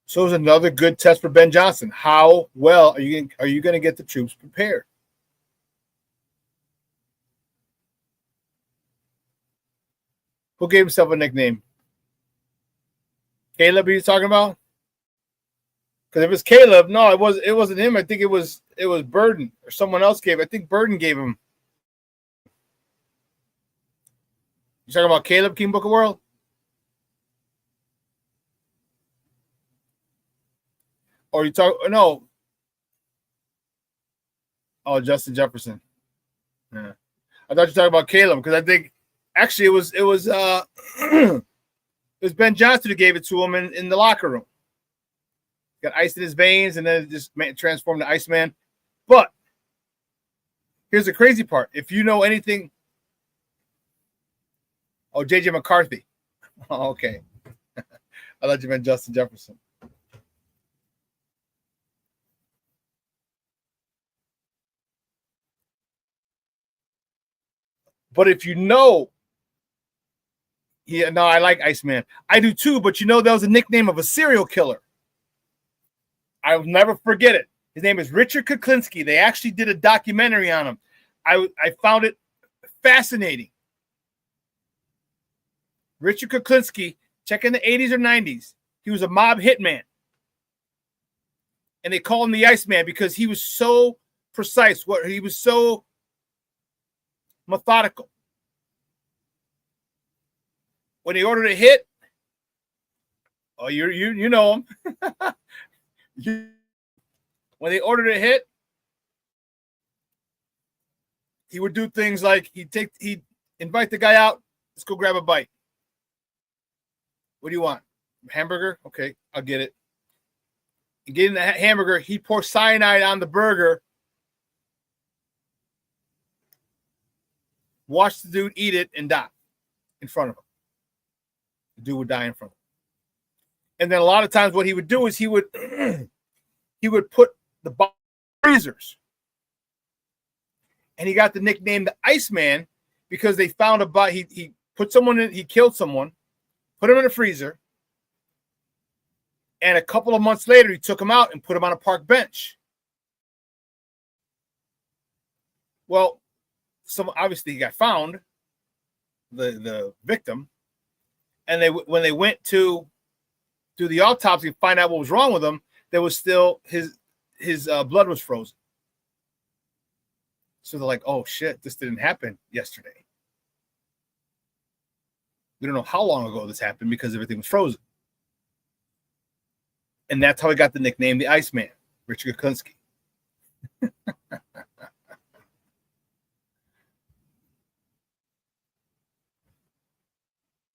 So it was another good test for Ben Johnson. How well are you going to get the troops prepared? Who gave himself a nickname? Caleb, are you talking about? Because if it's Caleb, no, it wasn't him. I think it was Burden or someone else gave. I think Burden gave him. You talking about Caleb, King Book of World? Or you talk? No. Oh, Justin Jefferson. Yeah, I thought you were talking about Caleb because I think actually it was it was Ben Johnson who gave it to him in the locker room. Got ice in his veins and then it just transformed to Iceman. But here's the crazy part: if you know anything, oh, JJ McCarthy. Oh, okay, I thought you meant Justin Jefferson. But if you know, no, I like Iceman. I do too, but you know that was a nickname of a serial killer. I will never forget it. His name is Richard Kuklinski. They actually did a documentary on him. I found it fascinating. Richard Kuklinski, check in the 80s or 90s. He was a mob hitman. And they called him the Iceman because he was so precise. He was so methodical. When he ordered a hit, oh, you know him. When they ordered a hit, he would do things like he'd invite the guy out. Let's go grab a bite. What do you want? Hamburger? Okay, I'll get it. And getting the hamburger, he'd pour cyanide on the burger. Watch the dude eat it and die in front of him. The dude would die in front of him. And then a lot of times what he would do is he would put the freezers. And he got the nickname the Iceman because they found a body. He put someone in, he killed someone, put him in a freezer. And a couple of months later, he took him out and put him on a park bench. Well, obviously he got found, the victim, and when they went to do the autopsy and find out what was wrong with him, there was still his blood was frozen. So they're like, "Oh shit, this didn't happen yesterday. We don't know how long ago this happened because everything was frozen." And that's how he got the nickname the Iceman, Richard Kuklinski.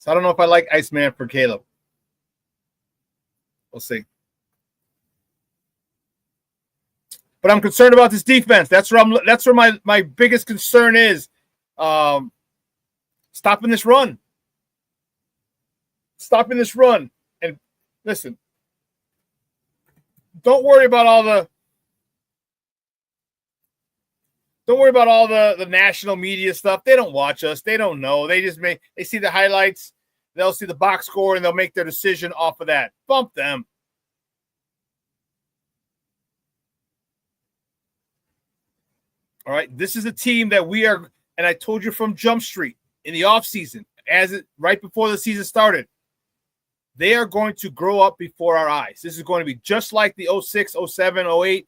So I don't know if I like Iceman for Caleb. We'll see. But I'm concerned about this defense. That's where my biggest concern is. Stopping this run. Stopping this run. And listen, don't worry about all the national media stuff. They don't watch us. They don't know. They see the highlights. They'll see the box score and they'll make their decision off of that. Bump them. All right. This is a team that we are, and I told you from Jump Street in the offseason, right before the season started, they are going to grow up before our eyes. This is going to be just like the 06, 07, 08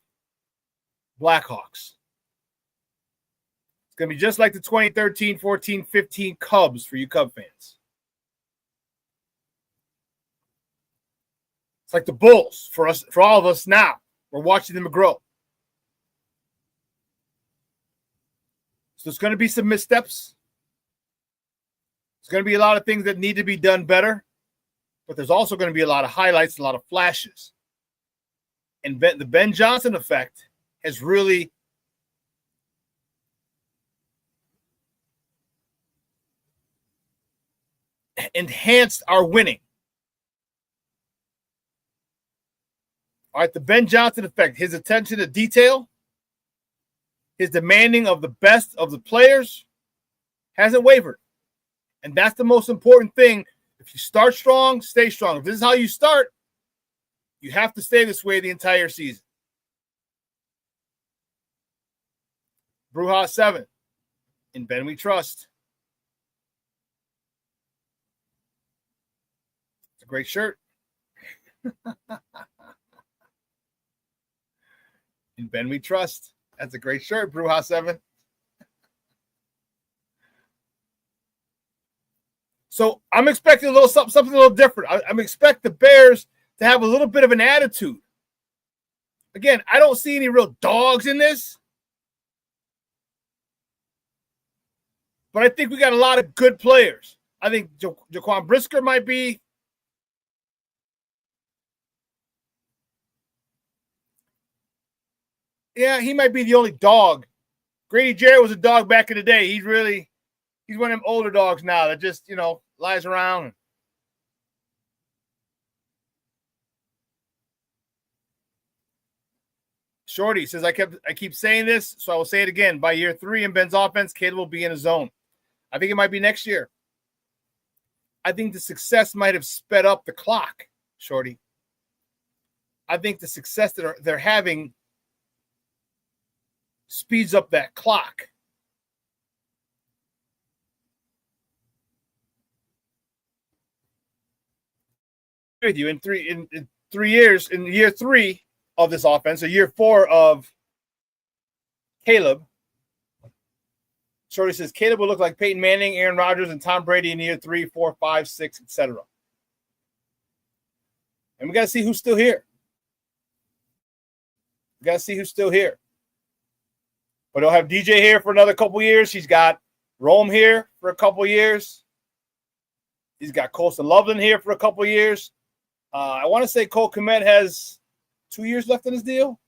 Blackhawks. It's going to be just like the 2013, 14, 15 Cubs for you Cub fans. It's like the Bulls for us, for all of us now. We're watching them grow. So there's going to be some missteps. There's going to be a lot of things that need to be done better. But there's also going to be a lot of highlights, a lot of flashes. And the Ben Johnson effect has really enhanced our winning. All right, the Ben Johnson effect. His attention to detail, his demanding of the best of the players hasn't wavered. And that's the most important thing. If you start strong, stay strong. If this is how you start, you have to stay this way the entire season. Bruja 7. In Ben we trust. It's a great shirt. In Ben we trust. That's a great shirt, Bruja 7. So I'm expecting a little something a little different. I'm expecting the Bears to have a little bit of an attitude. Again, I don't see any real dogs in this. But I think we got a lot of good players. I think Jaquan Brisker might be. Yeah, he might be the only dog. Grady Jarrett was a dog back in the day. He's one of them older dogs now that just, lies around. Shorty says, I keep saying this, so I will say it again. By year 3 in Ben's offense, Caleb will be in his zone. I think it might be next year. I think the success might have sped up the clock, Shorty. I think the success that they're having speeds up that clock. With you in 3 years, in year 3 of this offense, or year 4 of Caleb, Shorty says Caleb will look like Peyton Manning, Aaron Rodgers, and Tom Brady in year 3, 4, 5, 6, etc. And we got to see who's still here. We got to see who's still here. But they'll have DJ here for another couple years. He's got Rome here for a couple years. He's got Colston Loveland here for a couple years. I want to say Cole Kmet has 2 years left in his deal.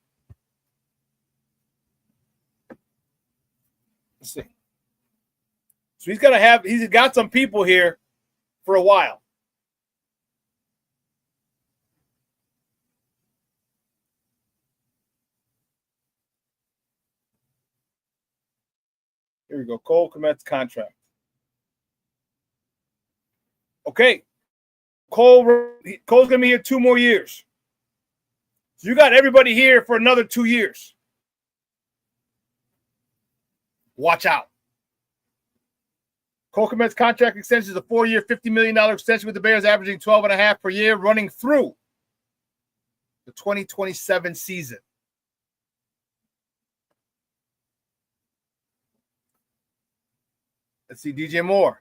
Let's see. So he's got some people here for a while. Here we go. Cole Kmet's contract. Okay. Cole's going to be here 2 more years. So you got everybody here for another 2 years. Watch out. Cole Kmet's contract extension is a 4-year, $50 million extension with the Bears averaging 12.5 per year running through the 2027 season. Let's see DJ Moore.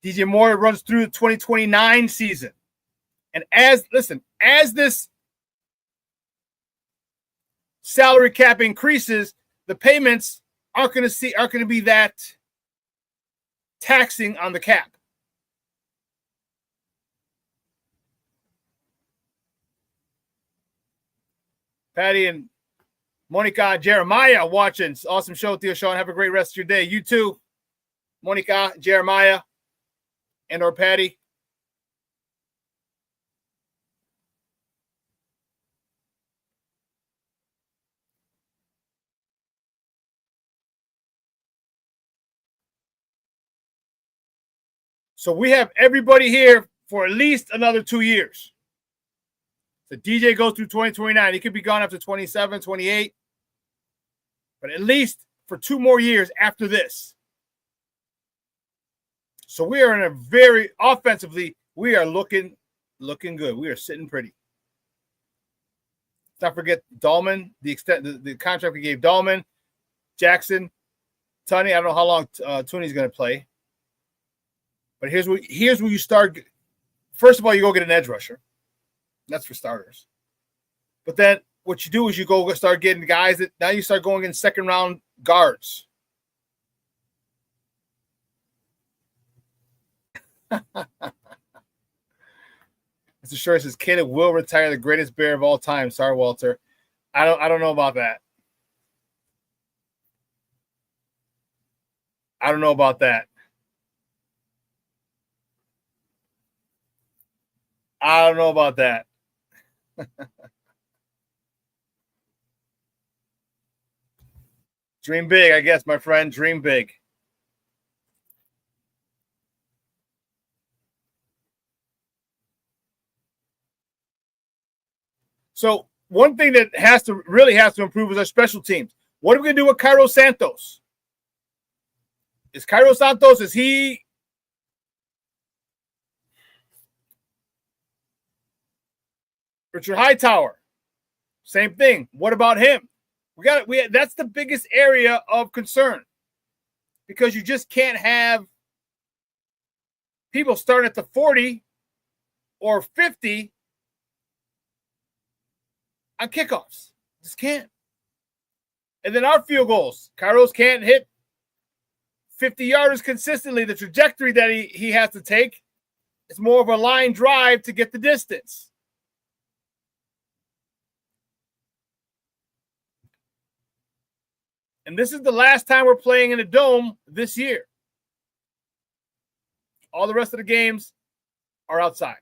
DJ Moore runs through the 2029 season. And as this salary cap increases, the payments aren't going to be that taxing on the cap. Patty and Monica Jeremiah watching. Awesome show with you, Shawn. Have a great rest of your day. You too, Monica, Jeremiah, and or Patty. So we have everybody here for at least another 2 years. So DJ goes through 2029. He could be gone after 27, 28. But at least for 2 more years after this. So we are in a very offensively, we are looking good. We are sitting pretty. Let's not forget Dahlman, the contract we gave Dahlman, Jackson, Tunney. I don't know how long Tunney's going to play. But here's where you start. First of all, you go get an edge rusher. That's for starters. But then what you do is you go start getting guys that now you start going in second round guards. Mr. Short says Caleb will retire the greatest Bear of all time. Sorry, Walter. I don't know about that. I don't know about that. I don't know about that. Dream big, I guess, my friend. Dream big. So one thing that really has to improve is our special teams. What are we going to do with Cairo Santos? Is Cairo Santos, is he Richard Hightower? Same thing. What about him? That's the biggest area of concern, because you just can't have people starting at the 40 or 50 on kickoffs. Just can't. And then our field goals. Cairo's can't hit 50-yarders consistently. The trajectory that he has to take is more of a line drive to get the distance. And this is the last time we're playing in a dome this year. All the rest of the games are outside.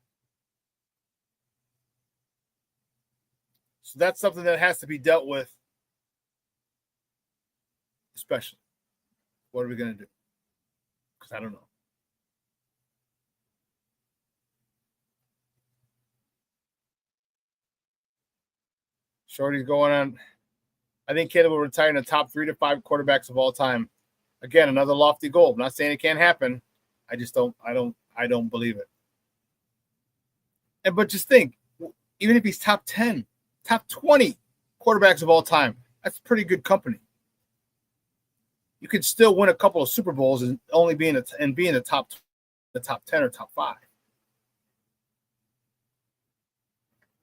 So that's something that has to be dealt with, especially. What are we going to do? Because I don't know. Shorty's going on. I think Caleb will retire in the top 3 to 5 quarterbacks of all time. Again, another lofty goal. I'm not saying it can't happen. I don't believe it. But just think, even if he's top 10, top 20 quarterbacks of all time, that's pretty good company. You could still win a couple of Super Bowls and only be in the top 10 or top 5.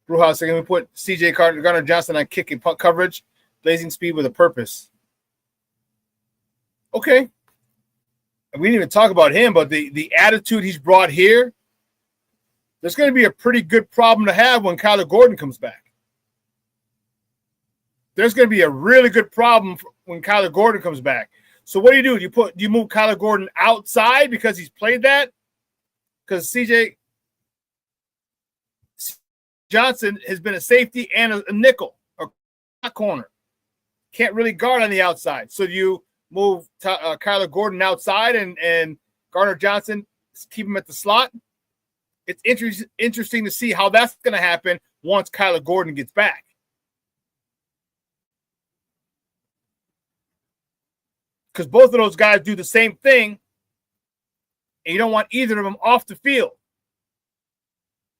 Brewhouse saying we put CJ Gardner Johnson on kick and punt coverage, blazing speed with a purpose. Okay. And we didn't even talk about him, but the attitude he's brought here, there's going to be a pretty good problem to have when Kyler Gordon comes back. There's going to be a really good problem when Kyler Gordon comes back. So what do? Do you move Kyler Gordon outside because he's played that? Because CJ Johnson has been a safety and a nickel or a corner. Can't really guard on the outside. So you move Kyler Gordon outside and Gardner Johnson, keep him at the slot. It's interesting to see how that's going to happen once Kyler Gordon gets back. Because both of those guys do the same thing, and you don't want either of them off the field.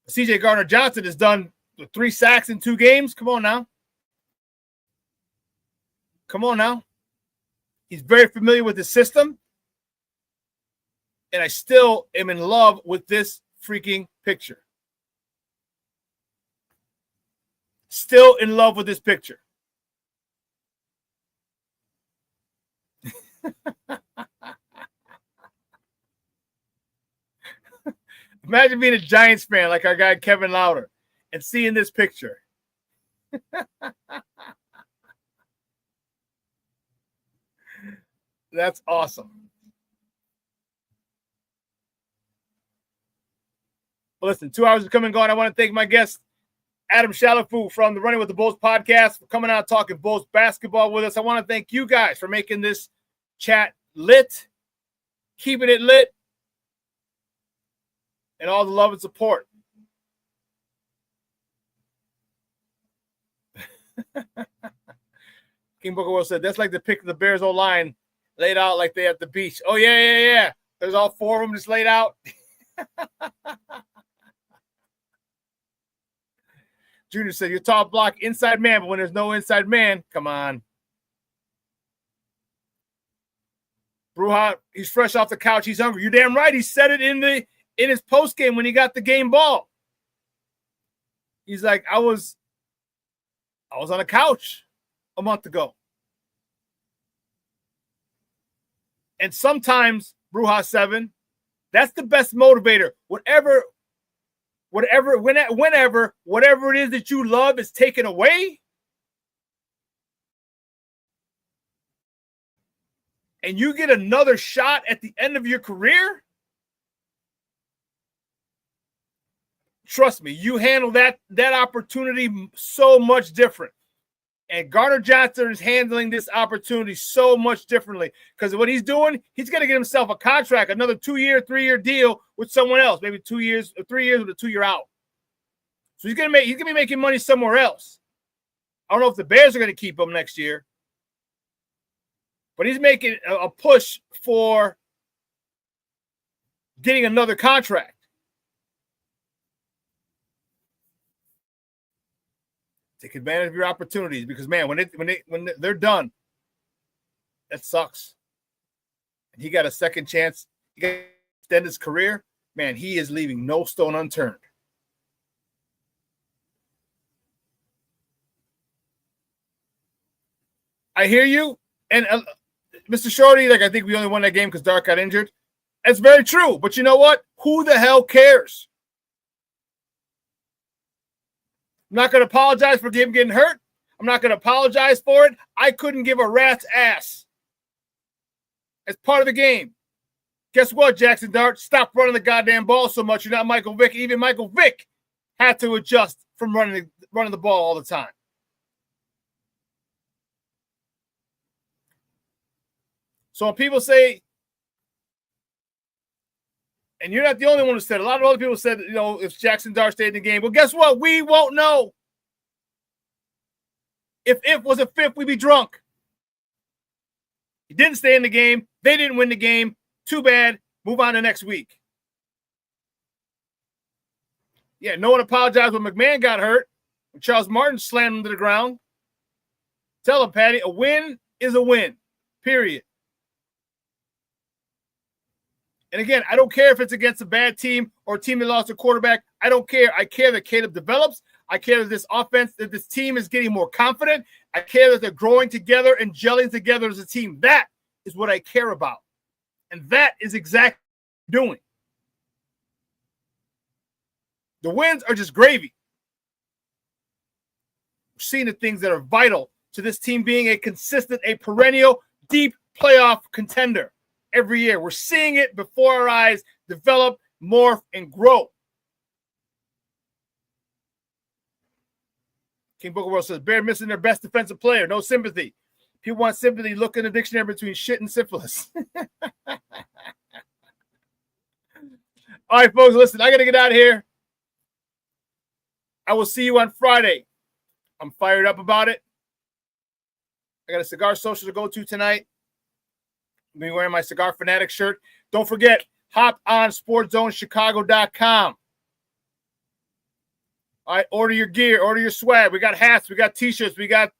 CJ Gardner Johnson has done 3 sacks in 2 games. Come on now. Come on now. He's very familiar with the system. And I still am in love with this freaking picture. Still in love with this picture. Imagine being a Giants fan like our guy Kevin Lauder and seeing this picture. That's awesome. Well, listen, 2 hours have come and gone. I want to thank my guest, Adam Chalifoux from the Running with the Bulls podcast, for coming out talking Bulls basketball with us. I want to thank you guys for making this chat lit, keeping it lit, and all the love and support. King Booker Will said, that's like the pic of the Bears O-line laid out like they at the beach. Oh, yeah. There's all 4 of them just laid out. Junior said, you're top block inside man, but when there's no inside man, come on. Bruja, he's fresh off the couch. He's hungry. You're damn right. He said it in his post game when he got the game ball. He's like, I was on a couch a month ago. And sometimes, Bruja 7, that's the best motivator. Whenever whatever it is that you love is taken away, and you get another shot at the end of your career, trust me, you handle that opportunity so much different. And Gardner Johnson is handling this opportunity so much differently because what he's doing, he's going to get himself a contract, another 2-year, 3-year deal with someone else, maybe 2 years or 3 years with a 2-year out. So he's going to be making money somewhere else. I don't know if the Bears are going to keep him next year, but he's making a push for getting another contract. Take advantage of your opportunities because, man, when they're done, that sucks. And he got a second chance. He got to extend his career. Man, he is leaving no stone unturned. I hear you. And Mr. Shorty, I think we only won that game because Dark got injured. That's very true. But you know what? Who the hell cares? I'm not going to apologize for him getting hurt. I'm not going to apologize for it. I couldn't give a rat's ass. It's part of the game. Guess what, Jackson Dart? Stop running the goddamn ball so much. You're not Michael Vick. Even Michael Vick had to adjust from running the ball all the time. So when people say, and you're not the only one who said it. A lot of other people said, if Jackson Dart stayed in the game. Well, guess what? We won't know. If it was a fifth, we'd be drunk. He didn't stay in the game. They didn't win the game. Too bad. Move on to next week. Yeah, no one apologized when McMahon got hurt. When Charles Martin slammed him to the ground. Tell him, Patty, a win is a win. Period. And again, I don't care if it's against a bad team or a team that lost a quarterback. I don't care. I care that Caleb develops. I care that this offense, that this team is getting more confident. I care that they're growing together and gelling together as a team. That is what I care about. And that is exactly what I'm doing. The wins are just gravy. We're seeing the things that are vital to this team being a consistent, a perennial, deep playoff contender. Every year, we're seeing it before our eyes develop, morph, and grow. King Booker World says, Bear missing their best defensive player. No sympathy. People want sympathy. Look in the dictionary between shit and syphilis. All right, folks, listen, I got to get out of here. I will see you on Friday. I'm fired up about it. I got a cigar social to go to tonight. I'm going to be wearing my Cigar Fanatic shirt. Don't forget, hop on SportsZoneChicago.com. All right, order your gear, order your swag. We got hats, we got T-shirts, we got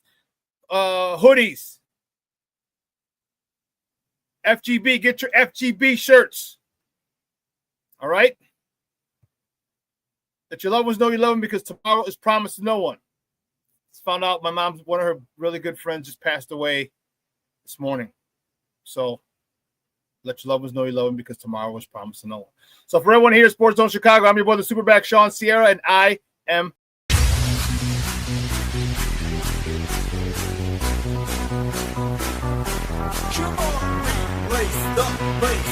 hoodies. FGB, get your FGB shirts. All right? Let your loved ones know you love them because tomorrow is promised to no one. Just found out my mom's, one of her really good friends just passed away this morning. So let your loved ones know you love them because tomorrow is promised to no one. So for everyone here at Sports Zone Chicago, I'm your boy, the SuperBack, Shawn Sierra, and I am Come on, place the place.